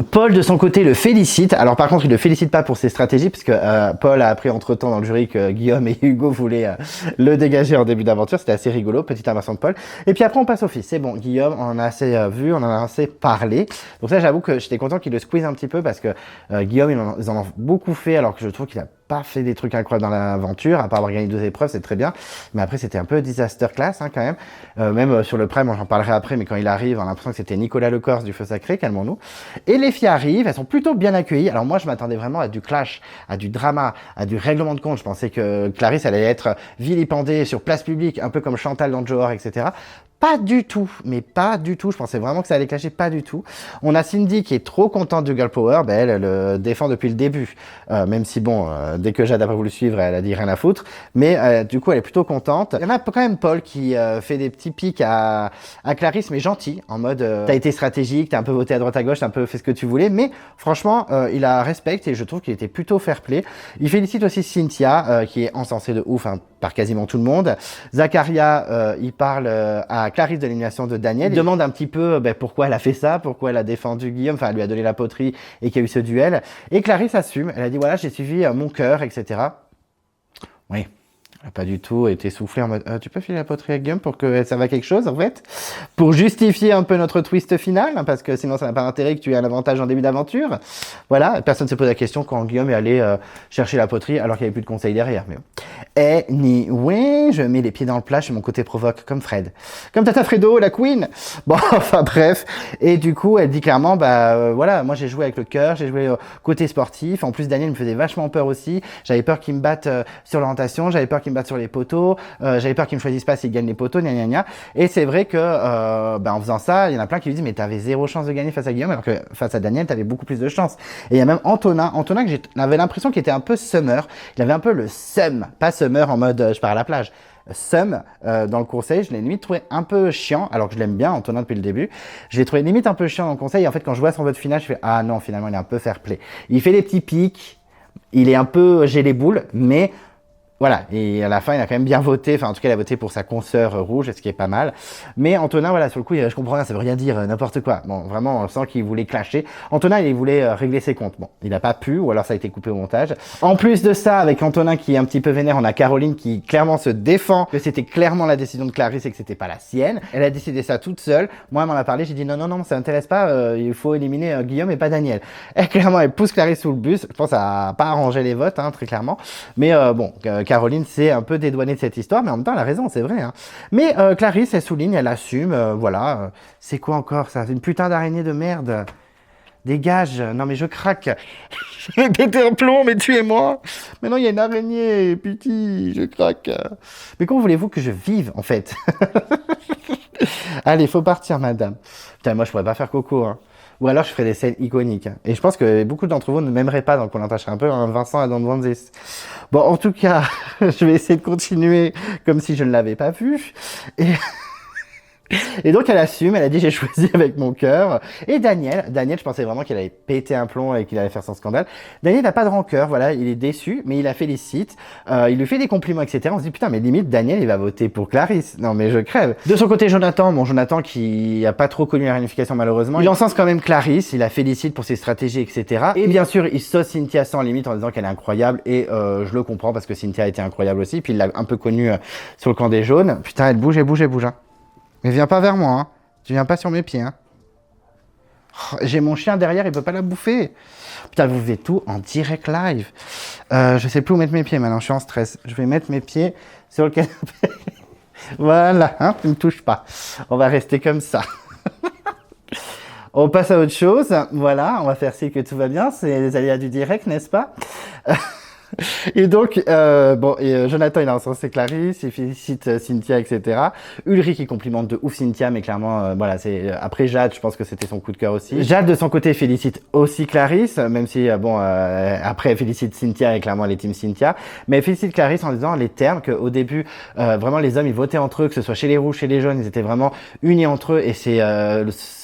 Paul de son côté le félicite, alors par contre il le félicite pas pour ses stratégies parce que Paul a appris entre temps dans le jury que Guillaume et Hugo voulaient le dégager en début d'aventure, c'était assez rigolo, petite invention de Paul. Et puis après on passe au fils, c'est bon, Guillaume on en a assez vu, on en a assez parlé, donc ça j'avoue que j'étais content qu'il le squeeze un petit peu parce que Guillaume ils en ont beaucoup fait alors que je trouve qu'il a pas fait des trucs incroyables dans l'aventure, à part avoir gagné 2 épreuves, c'est très bien. Mais après, c'était un peu disaster class, hein, quand même. Même sur le Prime, j'en parlerai après, mais quand il arrive, on a l'impression que c'était Nicolas Lecorse du Feu Sacré, calmons-nous. Et les filles arrivent, elles sont plutôt bien accueillies. Alors moi, je m'attendais vraiment à du clash, à du drama, à du règlement de compte. Je pensais que Clarisse allait être vilipendée sur place publique, un peu comme Chantal dans Johor, etc. Pas du tout, mais pas du tout. Je pensais vraiment que ça allait clasher, pas du tout. On a Cindy qui est trop contente du girl power, ben elle le défend depuis le début. Même si bon, dès que Jade a pas voulu suivre, elle a dit rien à foutre. Mais du coup, elle est plutôt contente. Il y en a quand même Paul qui fait des petits pics à Clarisse, mais gentil, en mode t'as été stratégique, t'as un peu voté à droite à gauche, t'as un peu fait ce que tu voulais. Mais franchement, il a respect et je trouve qu'il était plutôt fair play. Il félicite aussi Cynthia, qui est encensée de ouf, hein, par quasiment tout le monde. Zacharia, il parle à Clarisse de l'élimination de Daniel. Il demande un petit peu pourquoi elle a fait ça, pourquoi elle a défendu Guillaume, enfin elle lui a donné la poterie et qu'il y a eu ce duel. Et Clarisse assume, elle a dit voilà, j'ai suivi mon cœur, etc. Oui. Elle n'a pas du tout été soufflée en mode tu peux filer la poterie à Guillaume pour que ça va quelque chose en fait, pour justifier un peu notre twist final, hein, parce que sinon ça n'a pas d'intérêt que tu aies un avantage en début d'aventure. Voilà, personne ne se pose la question quand Guillaume est allé chercher la poterie alors qu'il n'y avait plus de conseils derrière. Mais anyway, je mets les pieds dans le plat, je suis mon côté provoque comme Fred, comme Tata Fredo, la queen. Bon, enfin bref, et du coup elle dit clairement voilà, moi j'ai joué avec le cœur, j'ai joué côté sportif. En plus Daniel me faisait vachement peur aussi. J'avais peur qu'il me batte sur l'orientation, j'avais peur qu'il me batte sur les poteaux, j'avais peur qu'ils me choisissent pas s'ils gagnent les poteaux, gna gna gna. Et c'est vrai que en faisant ça, il y en a plein qui lui disent mais t'avais 0 chance de gagner face à Guillaume, alors que face à Daniel t'avais beaucoup plus de chance. Et il y a même Antonin que j'avais l'impression qu'il était un peu summer, il avait un peu le seum, pas summer en mode je pars à la plage. Seum dans le conseil, je l'ai limite trouvé un peu chiant, alors que je l'aime bien, Antonin, depuis le début. Je l'ai trouvé limite un peu chiant dans le conseil, et en fait quand je vois son vote final, je fais ah non, finalement il est un peu fair play. Il fait des petits pics, il est un peu j'ai les boules, mais voilà, et à la fin, il a quand même bien voté. Enfin, en tout cas, il a voté pour sa consoeur rouge, ce qui est pas mal. Mais Antonin, voilà, sur le coup, je comprends rien, ça veut rien dire, n'importe quoi. Bon, vraiment, on sent qu'il voulait clasher. Antonin, il voulait régler ses comptes. Bon, il n'a pas pu, ou alors ça a été coupé au montage. En plus de ça, avec Antonin qui est un petit peu vénère, on a Caroline qui clairement se défend que c'était clairement la décision de Clarisse et que c'était pas la sienne. Elle a décidé ça toute seule. Moi, elle m'en a parlé, j'ai dit non, ça m'intéresse pas, il faut éliminer Guillaume et pas Daniel. Et clairement, elle pousse Clarisse sous le bus. Je pense que ça n'a pas arrangé les votes, hein, très clairement. Mais bon, Caroline s'est un peu dédouanée de cette histoire, mais en même temps, elle a raison, c'est vrai. Hein. Mais Clarisse, elle souligne, elle assume, voilà. C'est quoi encore ça? C'est une putain d'araignée de merde. Dégage. Non, mais je craque. Je vais péter un plomb, mais tuez-moi. Maintenant, il y a une araignée. Pitié, je craque. Mais comment voulez-vous que je vive, en fait? Allez, faut partir, madame. Putain, moi, je pourrais pas faire Coco, hein. Ou alors, je ferais des scènes iconiques. Et je pense que beaucoup d'entre vous ne m'aimeraient pas, donc on attacherait un peu un Vincent à Don Vanzis. Bon, en tout cas, je vais essayer de continuer comme si je ne l'avais pas vu. Et donc elle assume, elle a dit j'ai choisi avec mon cœur. Et Daniel, je pensais vraiment qu'il allait péter un plomb et qu'il allait faire son scandale. Daniel n'a pas de rancœur, voilà, il est déçu, mais il la félicite, il lui fait des compliments, etc. On se dit putain, mais limite Daniel il va voter pour Clarisse. Non mais je crève. De son côté Jonathan qui a pas trop connu la réunification malheureusement, il encense quand même Clarisse, il la félicite pour ses stratégies, etc. Et bien sûr il sauce Cynthia sans limite en disant qu'elle est incroyable et je le comprends parce que Cynthia a été incroyable aussi. Puis il l'a un peu connue sur le camp des jaunes. Putain elle bouge. Hein. Mais viens pas vers moi, hein. Tu viens pas sur mes pieds, hein. Oh, j'ai mon chien derrière, il peut pas la bouffer. Putain, vous faites tout en direct live. Je sais plus où mettre mes pieds maintenant, je suis en stress. Je vais mettre mes pieds sur le canapé. Voilà, hein, tu me touches pas. On va rester comme ça. On passe à autre chose. Voilà, on va faire signe que tout va bien. C'est les aléas du direct, n'est-ce pas? Et donc, Jonathan, il a encensé Clarisse, il félicite Cynthia, etc. Ulrich, il complimente de ouf Cynthia, mais clairement, voilà, c'est après Jade, je pense que c'était son coup de cœur aussi. Jade, de son côté, félicite aussi Clarisse, même si, après, elle félicite Cynthia, et clairement, elle est team Cynthia. Mais elle félicite Clarisse en disant les termes qu'au début, vraiment, les hommes, ils votaient entre eux, que ce soit chez les rouges, chez les jaunes, ils étaient vraiment unis entre eux, et c'est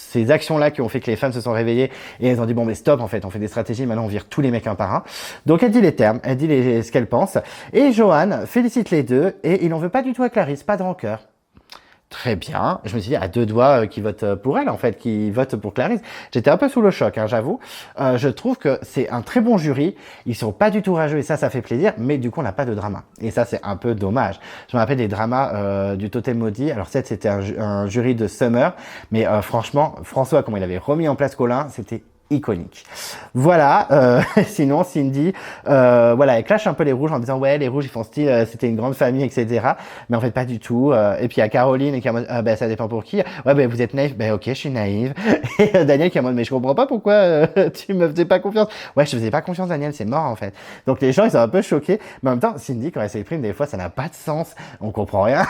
ces actions-là qui ont fait que les femmes se sont réveillées et elles ont dit bon mais stop en fait, on fait des stratégies, maintenant on vire tous les mecs un par un. Donc elle dit les termes, elle dit ce qu'elle pense et Johan félicite les deux et il n'en veut pas du tout à Clarisse, pas de rancœur. Très bien. Je me suis dit, à deux doigts qui votent pour elle, en fait, qui votent pour Clarisse. J'étais un peu sous le choc, hein, j'avoue. Je trouve que c'est un très bon jury. Ils sont pas du tout rageux et ça fait plaisir. Mais du coup, on n'a pas de drama. Et ça, c'est un peu dommage. Je me rappelle des dramas du Totem Maudit. Alors, c'était un jury de Summer. Mais franchement, François, comment il avait remis en place Colin, c'était iconique. Voilà, sinon Cindy, voilà, elle clash un peu les rouges en disant ouais, les rouges ils font style, c'était une grande famille, etc. Mais en fait pas du tout. Et puis il y a Caroline qui est en mode ah, ben ça dépend pour qui. Ouais, ben vous êtes naïf, ben ok, je suis naïve. Et Daniel qui est en mode mais je comprends pas pourquoi tu me faisais pas confiance. Ouais, je te faisais pas confiance, Daniel, c'est mort en fait. Donc les gens ils sont un peu choqués, mais en même temps Cindy quand elle s'exprime des fois ça n'a pas de sens, on comprend rien,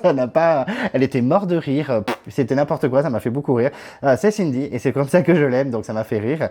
ça n'a pas. Elle était morte de rire, c'était n'importe quoi, ça m'a fait beaucoup rire. C'est Cindy et c'est comme ça que je l'aime, donc ça m'a fait rire.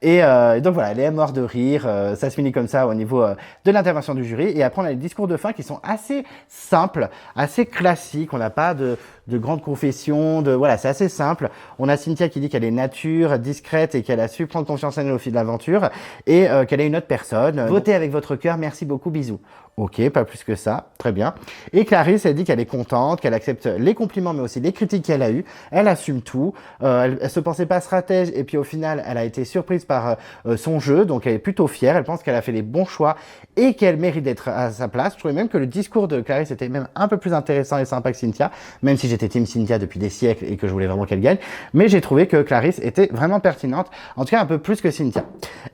Et donc voilà, elle est morte de rire. Ça se finit comme ça au niveau de l'intervention du jury. Et après, on a les discours de fin qui sont assez simples, assez classiques. On n'a pas de grandes confessions. Voilà, c'est assez simple. On a Cynthia qui dit qu'elle est nature, discrète et qu'elle a su prendre confiance en elle au fil de l'aventure et qu'elle est une autre personne. Votez avec votre cœur. Merci beaucoup. Bisous. Ok, pas plus que ça, très bien. Et Clarisse, elle dit qu'elle est contente, qu'elle accepte les compliments, mais aussi les critiques qu'elle a eues. Elle assume tout. Elle se pensait pas stratège, et puis au final, elle a été surprise par son jeu, donc elle est plutôt fière. Elle pense qu'elle a fait les bons choix et qu'elle mérite d'être à sa place. Je trouvais même que le discours de Clarisse était même un peu plus intéressant et sympa que Cynthia, même si j'étais team Cynthia depuis des siècles et que je voulais vraiment qu'elle gagne. Mais j'ai trouvé que Clarisse était vraiment pertinente, en tout cas un peu plus que Cynthia.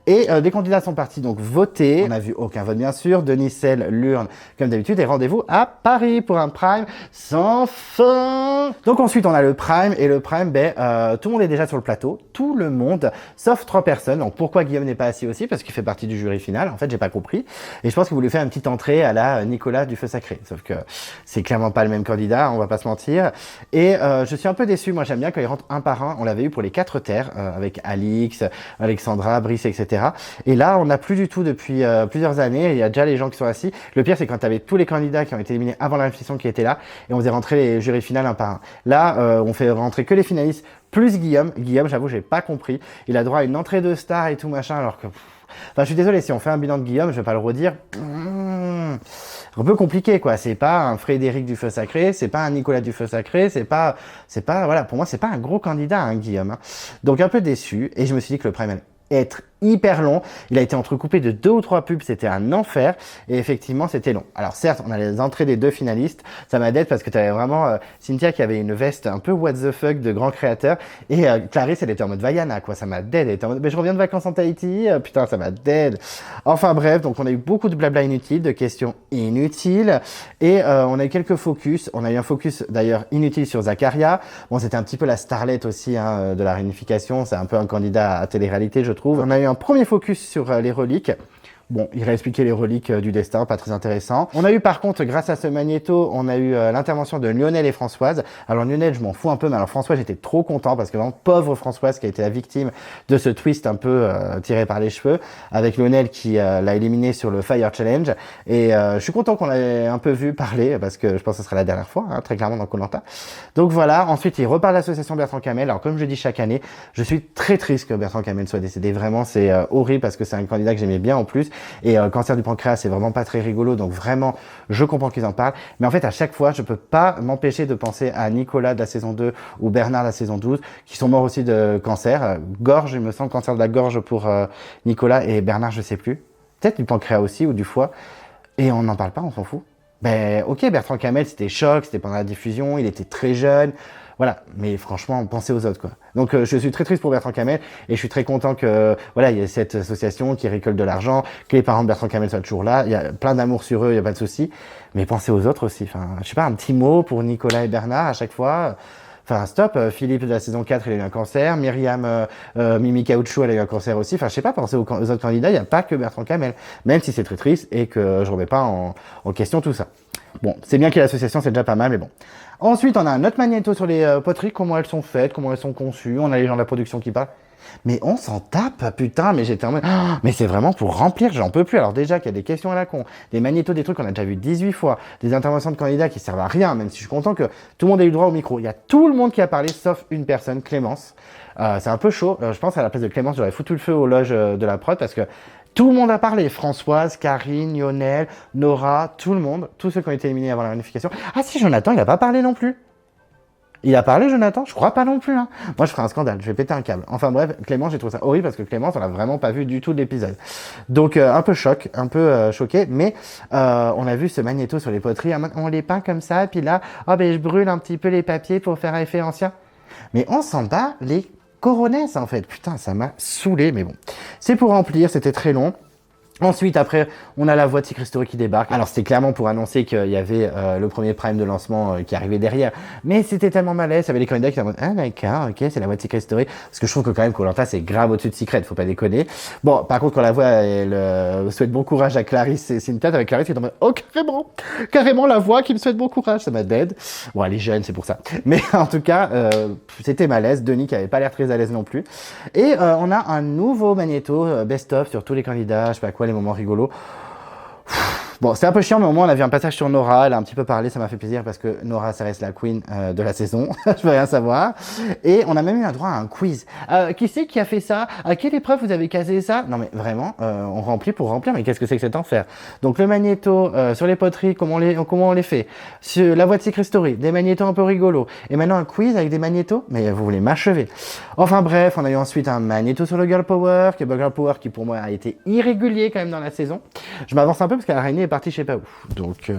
Et des candidats sont partis donc voter. On n'a vu aucun vote bien sûr. Denis Sell, l'urne comme d'habitude, et rendez-vous à Paris pour un prime sans fin. Donc ensuite on a le prime, et le prime, tout le monde est déjà sur le plateau, tout le monde, sauf 3 personnes. Donc pourquoi Guillaume n'est pas assis aussi? Parce qu'il fait partie du jury final, en fait j'ai pas compris, et je pense qu'il voulait faire une petite entrée à la Nicolas du Feu Sacré, sauf que c'est clairement pas le même candidat, on va pas se mentir. Et je suis un peu déçu, moi j'aime bien quand ils rentrent un par un. On l'avait eu pour les 4 terres avec Alix, Alexandra, Brice, etc. Et là on n'a plus du tout depuis plusieurs années. Il y a déjà les gens qui sont assis. Le pire c'est quand tu avais tous les candidats qui ont été éliminés avant la réflexion qui étaient là, et on faisait rentrer les jurys finales un par un. Là on fait rentrer que les finalistes plus Guillaume. Guillaume, j'avoue, j'ai pas compris. Il a droit à une entrée de star et tout machin, alors que enfin, je suis désolé, si on fait un bilan de Guillaume, je vais pas le redire. Un peu compliqué, quoi. C'est pas un Frédéric du Feu Sacré, c'est pas un Nicolas du Feu Sacré, c'est pas, voilà, pour moi, c'est pas un gros candidat, hein, Guillaume. Donc, un peu déçu. Et je me suis dit que le prime allait être hyper long. Il a été entrecoupé de 2 ou 3 pubs, c'était un enfer. Et effectivement, c'était long. Alors certes, on a les entrées des 2 finalistes. Ça m'a dead parce que tu avais vraiment Cynthia qui avait une veste un peu what the fuck de grand créateur. Et Clarisse, elle était en mode Vaiana, quoi. Ça m'a dead. Elle était en mode, mais je reviens de vacances en Tahiti. Putain, ça m'a dead. Enfin bref, donc on a eu beaucoup de blabla inutile, de questions inutiles. Et on a eu quelques focus. On a eu un focus d'ailleurs inutile sur Zacharia. Bon, c'était un petit peu la starlette aussi hein, de la réunification. C'est un peu un candidat à télé-réalité, je trouve. On a eu un premier focus sur les reliques. Bon, il réexpliquait les reliques du destin, pas très intéressant. On a eu par contre, grâce à ce magnéto, on a eu l'intervention de Lionel et Françoise. Alors Lionel, je m'en fous un peu, mais alors Françoise, j'étais trop content parce que vraiment, pauvre Françoise qui a été la victime de ce twist un peu tiré par les cheveux, avec Lionel qui l'a éliminé sur le Fire Challenge. Et je suis content qu'on l'ait un peu vu parler, parce que je pense que ce sera la dernière fois, hein, très clairement dans Koh-Lanta. Donc voilà, ensuite il repart de l'association Bertrand Camel. Alors comme je dis chaque année, je suis très triste que Bertrand Camel soit décédé. Vraiment, c'est horrible parce que c'est un candidat que j'aimais bien en plus. Et cancer du pancréas, c'est vraiment pas très rigolo, donc vraiment, je comprends qu'ils en parlent. Mais en fait, à chaque fois, je peux pas m'empêcher de penser à Nicolas de la saison 2 ou Bernard de la saison 12, qui sont morts aussi de cancer. Gorge, il me semble, cancer de la gorge pour Nicolas, et Bernard, je sais plus. Peut-être du pancréas aussi, ou du foie. Et on n'en parle pas, on s'en fout. Ben, ok, Bertrand Camel, c'était choc, c'était pendant la diffusion, il était très jeune. Voilà, mais franchement, pensez aux autres, quoi. Donc, je suis très triste pour Bertrand Camel, et je suis très content que, voilà, il y ait cette association qui récolte de l'argent, que les parents de Bertrand Camel soient toujours là. Il y a plein d'amour sur eux, il n'y a pas de souci. Mais pensez aux autres aussi. Enfin, je sais pas, un petit mot pour Nicolas et Bernard à chaque fois. Enfin, stop, Philippe de la saison 4, il a eu un cancer. Myriam, Mimi Caoutchouc, elle a eu un cancer aussi. Enfin, je sais pas, pensez aux autres candidats, il n'y a pas que Bertrand Camel. Même si c'est très triste et que je remets pas en question tout ça. Bon, c'est bien qu'il y ait l'association, c'est déjà pas mal, mais bon. Ensuite, on a un autre magnéto sur les poteries, comment elles sont faites, comment elles sont conçues. On a les gens de la production qui parlent. Mais on s'en tape, putain, mais j'étais en mode, oh, mais c'est vraiment pour remplir, j'en peux plus. Alors déjà qu'il y a des questions à la con, des magnétos, des trucs qu'on a déjà vu 18 fois, des interventions de candidats qui servent à rien, même si je suis content que tout le monde ait eu droit au micro. Il y a tout le monde qui a parlé, sauf une personne, Clémence. C'est un peu chaud. Je pense à la place de Clémence, j'aurais foutu le feu aux loges de la prod parce que tout le monde a parlé. Françoise, Karine, Lionel, Nora, tout le monde, tous ceux qui ont été éliminés avant la réunification. Ah si, Jonathan, il a pas parlé non plus. Il a parlé, Jonathan? Je crois pas non plus. Hein. Moi, je ferai un scandale. Je vais péter un câble. Enfin bref, Clémence, j'ai trouvé ça horrible parce que Clémence, on l'a vraiment pas vu du tout de l'épisode. Donc, un peu choc, un peu choqué. Mais on a vu ce magnéto sur les poteries. On les peint comme ça. Et puis là, oh, ben, je brûle un petit peu les papiers pour faire un effet ancien. Mais on s'en bat les Coronesse en fait. Putain, ça m'a saoulé, mais bon. C'est pour remplir, c'était très long. Ensuite, après, on a la voix de Secret Story qui débarque. Alors, c'était clairement pour annoncer qu'il y avait le premier prime de lancement qui arrivait derrière. Mais c'était tellement malaise, il y avait les candidats qui étaient en mode « Ah d'accord, ok, c'est la voix de Secret Story. » Parce que je trouve que quand même Koh-Lanta, c'est grave au-dessus de Secret, faut pas déconner. Bon, par contre, quand la voix, elle souhaite bon courage à Clarisse et Cynthia, avec Clarisse qui est en mode « Oh, carrément la voix qui me souhaite bon courage. » Ça m'a dead. Bon, elle est jeune, c'est pour ça. Mais en tout cas, c'était malaise. Denis qui avait pas l'air très à l'aise non plus. Et on a un nouveau magnéto best-of sur tous les candidats, je sais pas quoi, les moments rigolos. Bon, c'est un peu chiant, mais au moins on a vu un passage sur Nora, elle a un petit peu parlé, ça m'a fait plaisir parce que Nora, ça reste la queen de la saison, je veux rien savoir. Et on a même eu un droit à un quiz. Qui c'est qui a fait ça? À quelle épreuve vous avez casé ça? Non mais vraiment, on remplit pour remplir, mais qu'est-ce que c'est que cet enfer? Donc le magnéto sur les poteries, comment on les fait? Sur la voix de Secret Story, des magnétos un peu rigolos. Et maintenant un quiz avec des magnétos? Mais vous voulez m'achever. Enfin bref, on a eu ensuite un magnéto sur le Girl Power, qui pour moi a été irrégulier quand même dans la saison. Je m'avance un peu parce qu'elle a régné partie je sais pas où. Donc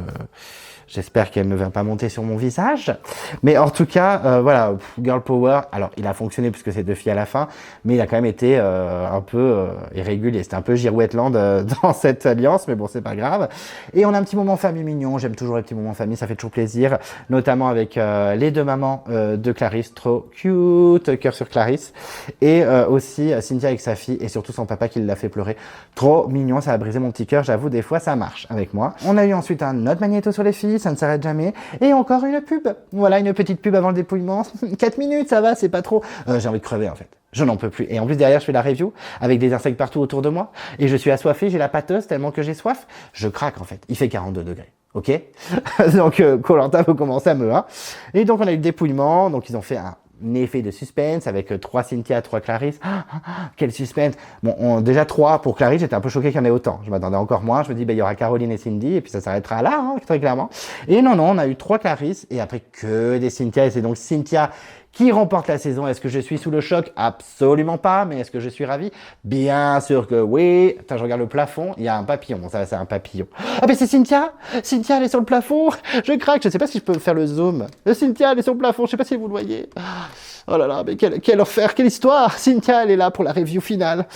j'espère qu'elle ne va pas monter sur mon visage. Mais en tout cas, voilà, Girl Power, alors il a fonctionné puisque c'est deux filles à la fin, mais il a quand même été un peu irrégulier. C'était un peu Girouetteland dans cette alliance, mais bon, c'est pas grave. Et on a un petit moment famille mignon, j'aime toujours les petits moments famille, ça fait toujours plaisir, notamment avec les deux mamans de Clarisse, trop cute, cœur sur Clarisse, et aussi Cynthia avec sa fille, et surtout son papa qui l'a fait pleurer. Trop mignon, ça a brisé mon petit cœur, j'avoue, des fois ça marche avec moi. On a eu ensuite un autre magnéto sur les filles, ça ne s'arrête jamais. Et encore une pub. Voilà, une petite pub avant le dépouillement. 4 minutes, ça va, c'est pas trop. J'ai envie de crever en fait. Je n'en peux plus. Et en plus, derrière, je fais la review avec des insectes partout autour de moi. Et je suis assoiffé, j'ai la pâteuse tellement que j'ai soif. Je craque en fait. Il fait 42 degrés. Ok. Donc, Koh-Lanta faut commencer à me. Hein. Et donc, on a eu le dépouillement. Donc, ils ont fait un effet de suspense avec 3 Cynthia, 3 Clarisse. Quel suspense. Bon, déjà 3 pour Clarisse, j'étais un peu choqué qu'il y en ait autant. Je m'attendais encore moins. Je me dis, il y aura Caroline et Cindy, et puis ça s'arrêtera là, hein, très clairement. Et non, on a eu 3 Clarisse, et après que des Cynthia, et c'est donc Cynthia qui remporte la saison. Est-ce que je suis sous le choc? Absolument pas, mais est-ce que je suis ravi? Bien sûr que oui. Attends, je regarde le plafond, il y a un papillon. Bon, ça va, c'est un papillon. Ah, mais c'est Cynthia! Cynthia, elle est sur le plafond! Je craque, je sais pas si je peux faire le zoom. Cynthia, elle est sur le plafond, je sais pas si vous le voyez. Oh là là, mais quel enfer, quelle histoire! Cynthia, elle est là pour la review finale.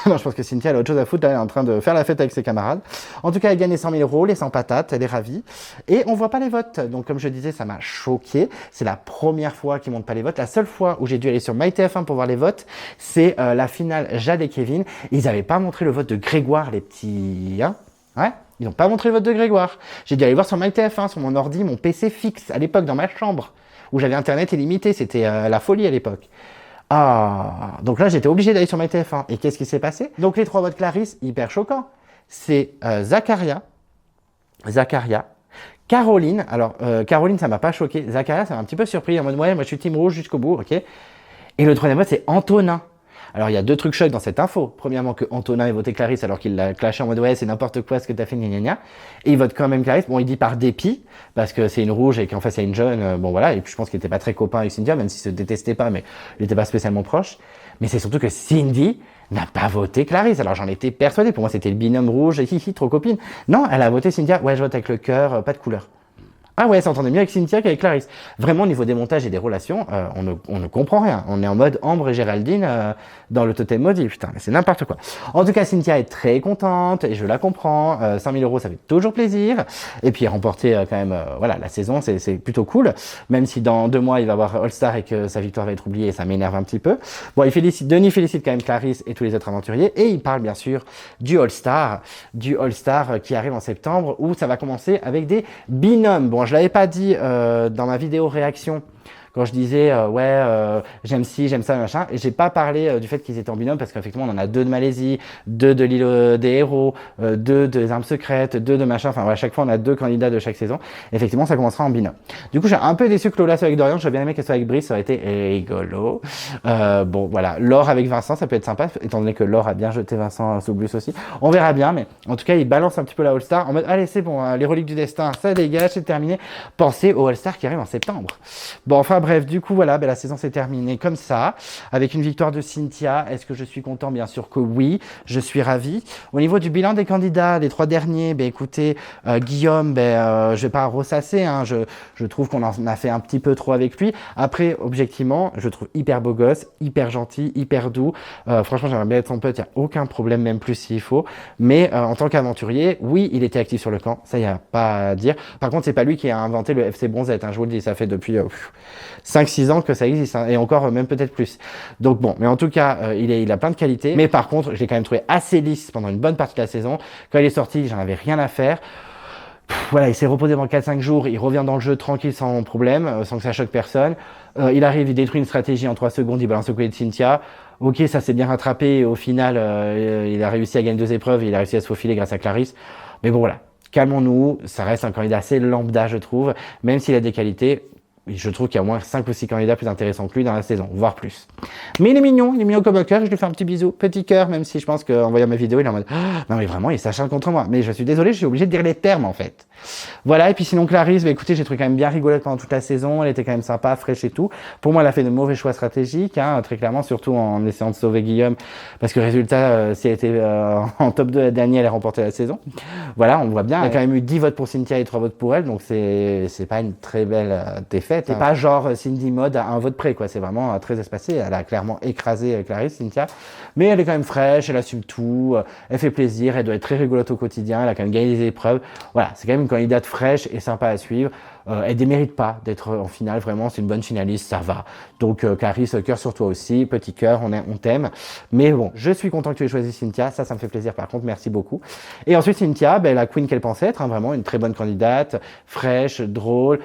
Non, je pense que Cynthia, elle a autre chose à foutre, elle est en train de faire la fête avec ses camarades. En tout cas, elle gagne les 100 000 euros, les 100 patates, elle est ravie. Et on voit pas les votes. Donc, comme je disais, ça m'a choqué. C'est la première fois qu'ils montrent pas les votes. La seule fois où j'ai dû aller sur MyTF1 pour voir les votes, c'est la finale Jade et Kevin. Ils avaient pas montré le vote de Grégoire, les petits, hein? Ouais? Ils n'ont pas montré le vote de Grégoire. J'ai dû aller voir sur MyTF1, sur mon ordi, mon PC fixe, à l'époque, dans ma chambre, où j'avais Internet illimité. C'était la folie à l'époque. Ah, donc là, j'étais obligé d'aller sur MyTF1. Et qu'est-ce qui s'est passé? Donc, les 3 votes Clarisse, hyper choquant. C'est Zacharia, Caroline. Alors, Caroline, ça m'a pas choqué. Zacharia, ça m'a un petit peu surpris. En mode, ouais, moi, je suis team rouge jusqu'au bout, ok? Et le troisième vote, c'est Antonin. Alors, il y a 2 trucs chocs dans cette info. Premièrement, que Antonin ait voté Clarisse alors qu'il l'a clashé en mode ouais, c'est n'importe quoi ce que t'as fait, gna gna gna. Et il vote quand même Clarisse. Bon, il dit par dépit, parce que c'est une rouge et qu'en fait, c'est une jeune. Bon, voilà. Et puis, je pense qu'il était pas très copain avec Cynthia, même s'il se détestait pas, mais il était pas spécialement proche. Mais c'est surtout que Cindy n'a pas voté Clarisse. Alors, j'en étais persuadé. Pour moi, c'était le binôme rouge, hihi, trop copine. Non, elle a voté Cynthia. Ouais, je vote avec le cœur, pas de couleur. Ah ouais, ça entendait mieux avec Cynthia qu'avec Clarisse. Vraiment, au niveau des montages et des relations, on ne comprend rien. On est en mode Ambre et Géraldine dans le totem maudit. Putain, mais c'est n'importe quoi. En tout cas, Cynthia est très contente et je la comprends. 100 000 euros, ça fait toujours plaisir. Et puis, remporter quand même voilà, la saison, c'est plutôt cool. Même si dans 2 mois, il va avoir All-Star et que sa victoire va être oubliée, ça m'énerve un petit peu. Bon, Denis félicite quand même Clarisse et tous les autres aventuriers. Et il parle bien sûr du All-Star qui arrive en septembre où ça va commencer avec des binômes. Bon, je l'avais pas dit dans ma vidéo réaction quand je disais j'aime ci, j'aime ça, machin, et j'ai pas parlé du fait qu'ils étaient en binôme parce qu'effectivement on en a 2 de Malaisie, 2 de l'île des héros, 2 des armes secrètes, 2 de machin, enfin à chaque fois on a 2 candidats de chaque saison. Effectivement ça commencera en binôme. Du coup je suis un peu déçu que Lola soit avec Dorian, j'aurais bien aimé qu'elle soit avec Brice, ça aurait été rigolo. Bon voilà, Laure avec Vincent ça peut être sympa étant donné que Laure a bien jeté Vincent sous bus aussi. On verra bien, mais en tout cas il balance un petit peu la All-Star en mode allez c'est bon, les reliques du destin ça dégage, c'est terminé. Pensez au All-Star qui arrive en septembre. Bon enfin bref, du coup, voilà, la saison s'est terminée comme ça, avec une victoire de Cynthia. Est-ce que je suis content? Bien sûr que oui, je suis ravi. Au niveau du bilan des candidats, les 3 derniers, écoutez, Guillaume, je vais pas ressasser, hein, je trouve qu'on en a fait un petit peu trop avec lui. Après, objectivement, je trouve hyper beau gosse, hyper gentil, hyper doux. Franchement, j'aimerais bien être son pote, il n'y a aucun problème, même plus s'il faut. Mais en tant qu'aventurier, oui, il était actif sur le camp, ça, il n'y a pas à dire. Par contre, c'est pas lui qui a inventé le FC Bronzette, hein, je vous le dis, ça fait depuis 5-6 ans que ça existe, hein, et encore même peut-être plus. Donc bon, mais en tout cas, il a plein de qualités. Mais par contre, je l'ai quand même trouvé assez lisse pendant une bonne partie de la saison. Quand il est sorti, j'en avais rien à faire. Voilà, il s'est reposé pendant 4-5 jours, il revient dans le jeu tranquille sans problème, sans que ça choque personne. Il arrive, il détruit une stratégie en 3 secondes, il balance le collier de Cynthia. Ok, ça s'est bien rattrapé, et au final, il a réussi à gagner 2 épreuves, et il a réussi à se faufiler grâce à Clarisse. Mais bon voilà, calmons-nous, ça reste un candidat assez lambda, je trouve, même s'il a des qualités. Je trouve qu'il y a au moins 5 ou 6 candidats plus intéressants que lui dans la saison, voire plus. Mais il est mignon comme un cœur, je lui fais un petit bisou, petit cœur, même si je pense qu'en voyant mes vidéos, il est en mode non mais vraiment, il s'acharne contre moi. Mais je suis désolé, je suis obligé de dire les termes en fait. Voilà, et puis sinon Clarisse, écoutez, j'ai trouvé quand même bien rigolote pendant toute la saison, elle était quand même sympa, fraîche et tout. Pour moi, elle a fait de mauvais choix stratégiques, hein, très clairement, surtout en essayant de sauver Guillaume, parce que résultat, si elle était en top 2 la dernière, elle a remporté la saison. Voilà, on voit bien, elle a quand même eu 10 votes pour Cynthia et 3 votes pour elle, donc c'est pas une très belle défaite. C'est pas genre Cindy Mode à un vote près, quoi. C'est vraiment très espacé. Elle a clairement écrasé Clarisse, Cynthia. Mais elle est quand même fraîche, elle assume tout, elle fait plaisir, elle doit être très rigolote au quotidien, elle a quand même gagné des épreuves. Voilà, c'est quand même une candidate fraîche et sympa à suivre. Elle démérite pas d'être en finale, vraiment, c'est une bonne finaliste, ça va. Donc Clarisse, cœur sur toi aussi, petit cœur, on t'aime. Mais bon, je suis content que tu aies choisi Cynthia, ça me fait plaisir par contre, merci beaucoup. Et ensuite Cynthia, la queen qu'elle pensait être, hein, vraiment une très bonne candidate, fraîche, drôle,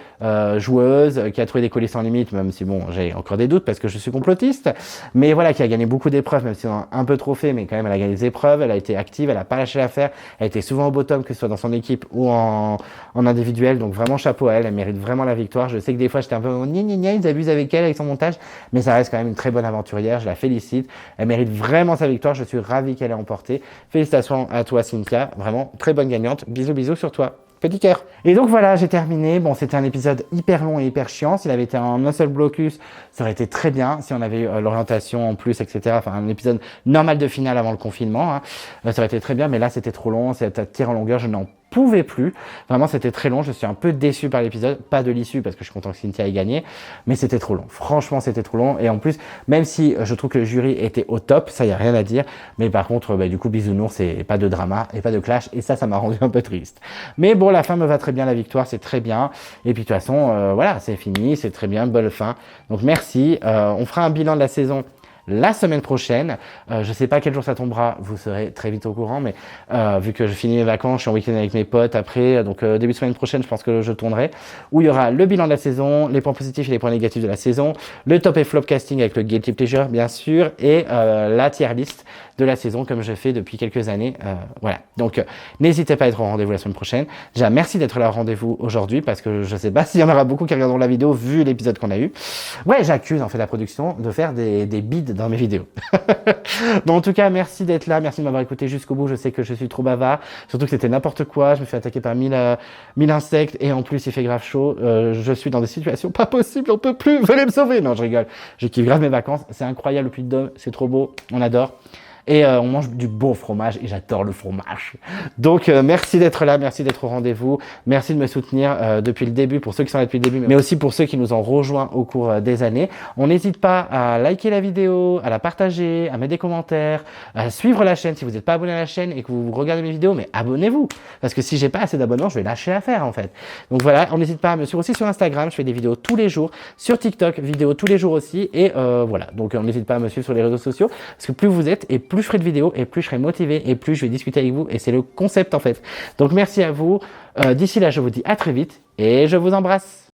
joueuse, qui a trouvé des colliers sans limite, même si bon, j'ai encore des doutes parce que je suis complotiste, mais voilà, qui a gagné beaucoup d'épreuves, même si on a un peu trop fait, mais quand même elle a gagné des épreuves, elle a été active, elle a pas lâché l'affaire, elle était souvent au bottom, que ce soit dans son équipe ou en individuel, donc vraiment chapeau à elle. Elle mérite vraiment la victoire. Je sais que des fois, j'étais un peu ils abusent avec elle, avec son montage, mais ça reste quand même une très bonne aventurière. Je la félicite. Elle mérite vraiment sa victoire. Je suis ravi qu'elle ait emporté. Félicitations à toi, Cynthia. Vraiment, très bonne gagnante. Bisous, bisous sur toi. Petit cœur. Et donc voilà, j'ai terminé. Bon, c'était un épisode hyper long et hyper chiant. S'il avait été en un seul blocus, ça aurait été très bien. Si on avait eu l'orientation en plus, etc. Enfin, un épisode normal de finale avant le confinement, hein. Ça aurait été très bien. Mais là, c'était trop long. C'était à tirer en longueur. Je n'en pouvais plus. Vraiment, c'était très long. Je suis un peu déçu par l'épisode. Pas de l'issue parce que je suis content que Cynthia ait gagné. Mais c'était trop long. Franchement, c'était trop long. Et en plus, même si je trouve que le jury était au top, ça, y a rien à dire. Mais par contre, du coup, bisounours, c'est pas de drama et pas de clash. Et ça m'a rendu un peu triste. Mais bon, la fin me va très bien. La victoire, c'est très bien. Et puis, de toute façon, voilà, c'est fini. C'est très bien. Bonne fin. Donc, merci. On fera un bilan de la saison la semaine prochaine. Je sais pas quel jour ça tombera, vous serez très vite au courant, mais vu que je finis mes vacances, je suis en week-end avec mes potes après, donc début de semaine prochaine, je pense que je tournerai, où il y aura le bilan de la saison, les points positifs et les points négatifs de la saison, le top et flop casting avec le guilty pleasure bien sûr, et la tier list de la saison comme je fais depuis quelques années. Voilà, donc n'hésitez pas à être au rendez-vous la semaine prochaine. Déjà merci d'être là au rendez-vous aujourd'hui, parce que je sais pas s'il y en aura beaucoup qui regarderont la vidéo vu l'épisode qu'on a eu. Ouais, j'accuse en fait la production de faire des bides dans mes vidéos. Bon, en tout cas, merci d'être là, merci de m'avoir écouté jusqu'au bout. Je sais que je suis trop bavard, surtout que c'était n'importe quoi. Je me fais attaquer par 1000 insectes et en plus il fait grave chaud. Je suis dans des situations pas possibles, on peut plus. Venez me sauver. Non, je rigole. Je kiffe grave mes vacances. C'est incroyable le Puy de Dôme, c'est trop beau, on adore. Et on mange du bon fromage et j'adore le fromage. Donc merci d'être là, merci d'être au rendez-vous, merci de me soutenir depuis le début, pour ceux qui sont là depuis le début, mais aussi pour ceux qui nous ont rejoints au cours des années. On n'hésite pas à liker la vidéo, à la partager, à mettre des commentaires, à suivre la chaîne si vous n'êtes pas abonné à la chaîne et que vous regardez mes vidéos, mais abonnez-vous. Parce que si j'ai pas assez d'abonnements, je vais lâcher l'affaire en fait. Donc voilà, on n'hésite pas à me suivre aussi sur Instagram, je fais des vidéos tous les jours, sur TikTok, vidéos tous les jours aussi, et voilà. Donc on n'hésite pas à me suivre sur les réseaux sociaux, parce que plus vous êtes et plus je ferai de vidéos et plus je serai motivé et plus je vais discuter avec vous, et c'est le concept en fait. Donc merci à vous. D'ici là, je vous dis à très vite et je vous embrasse.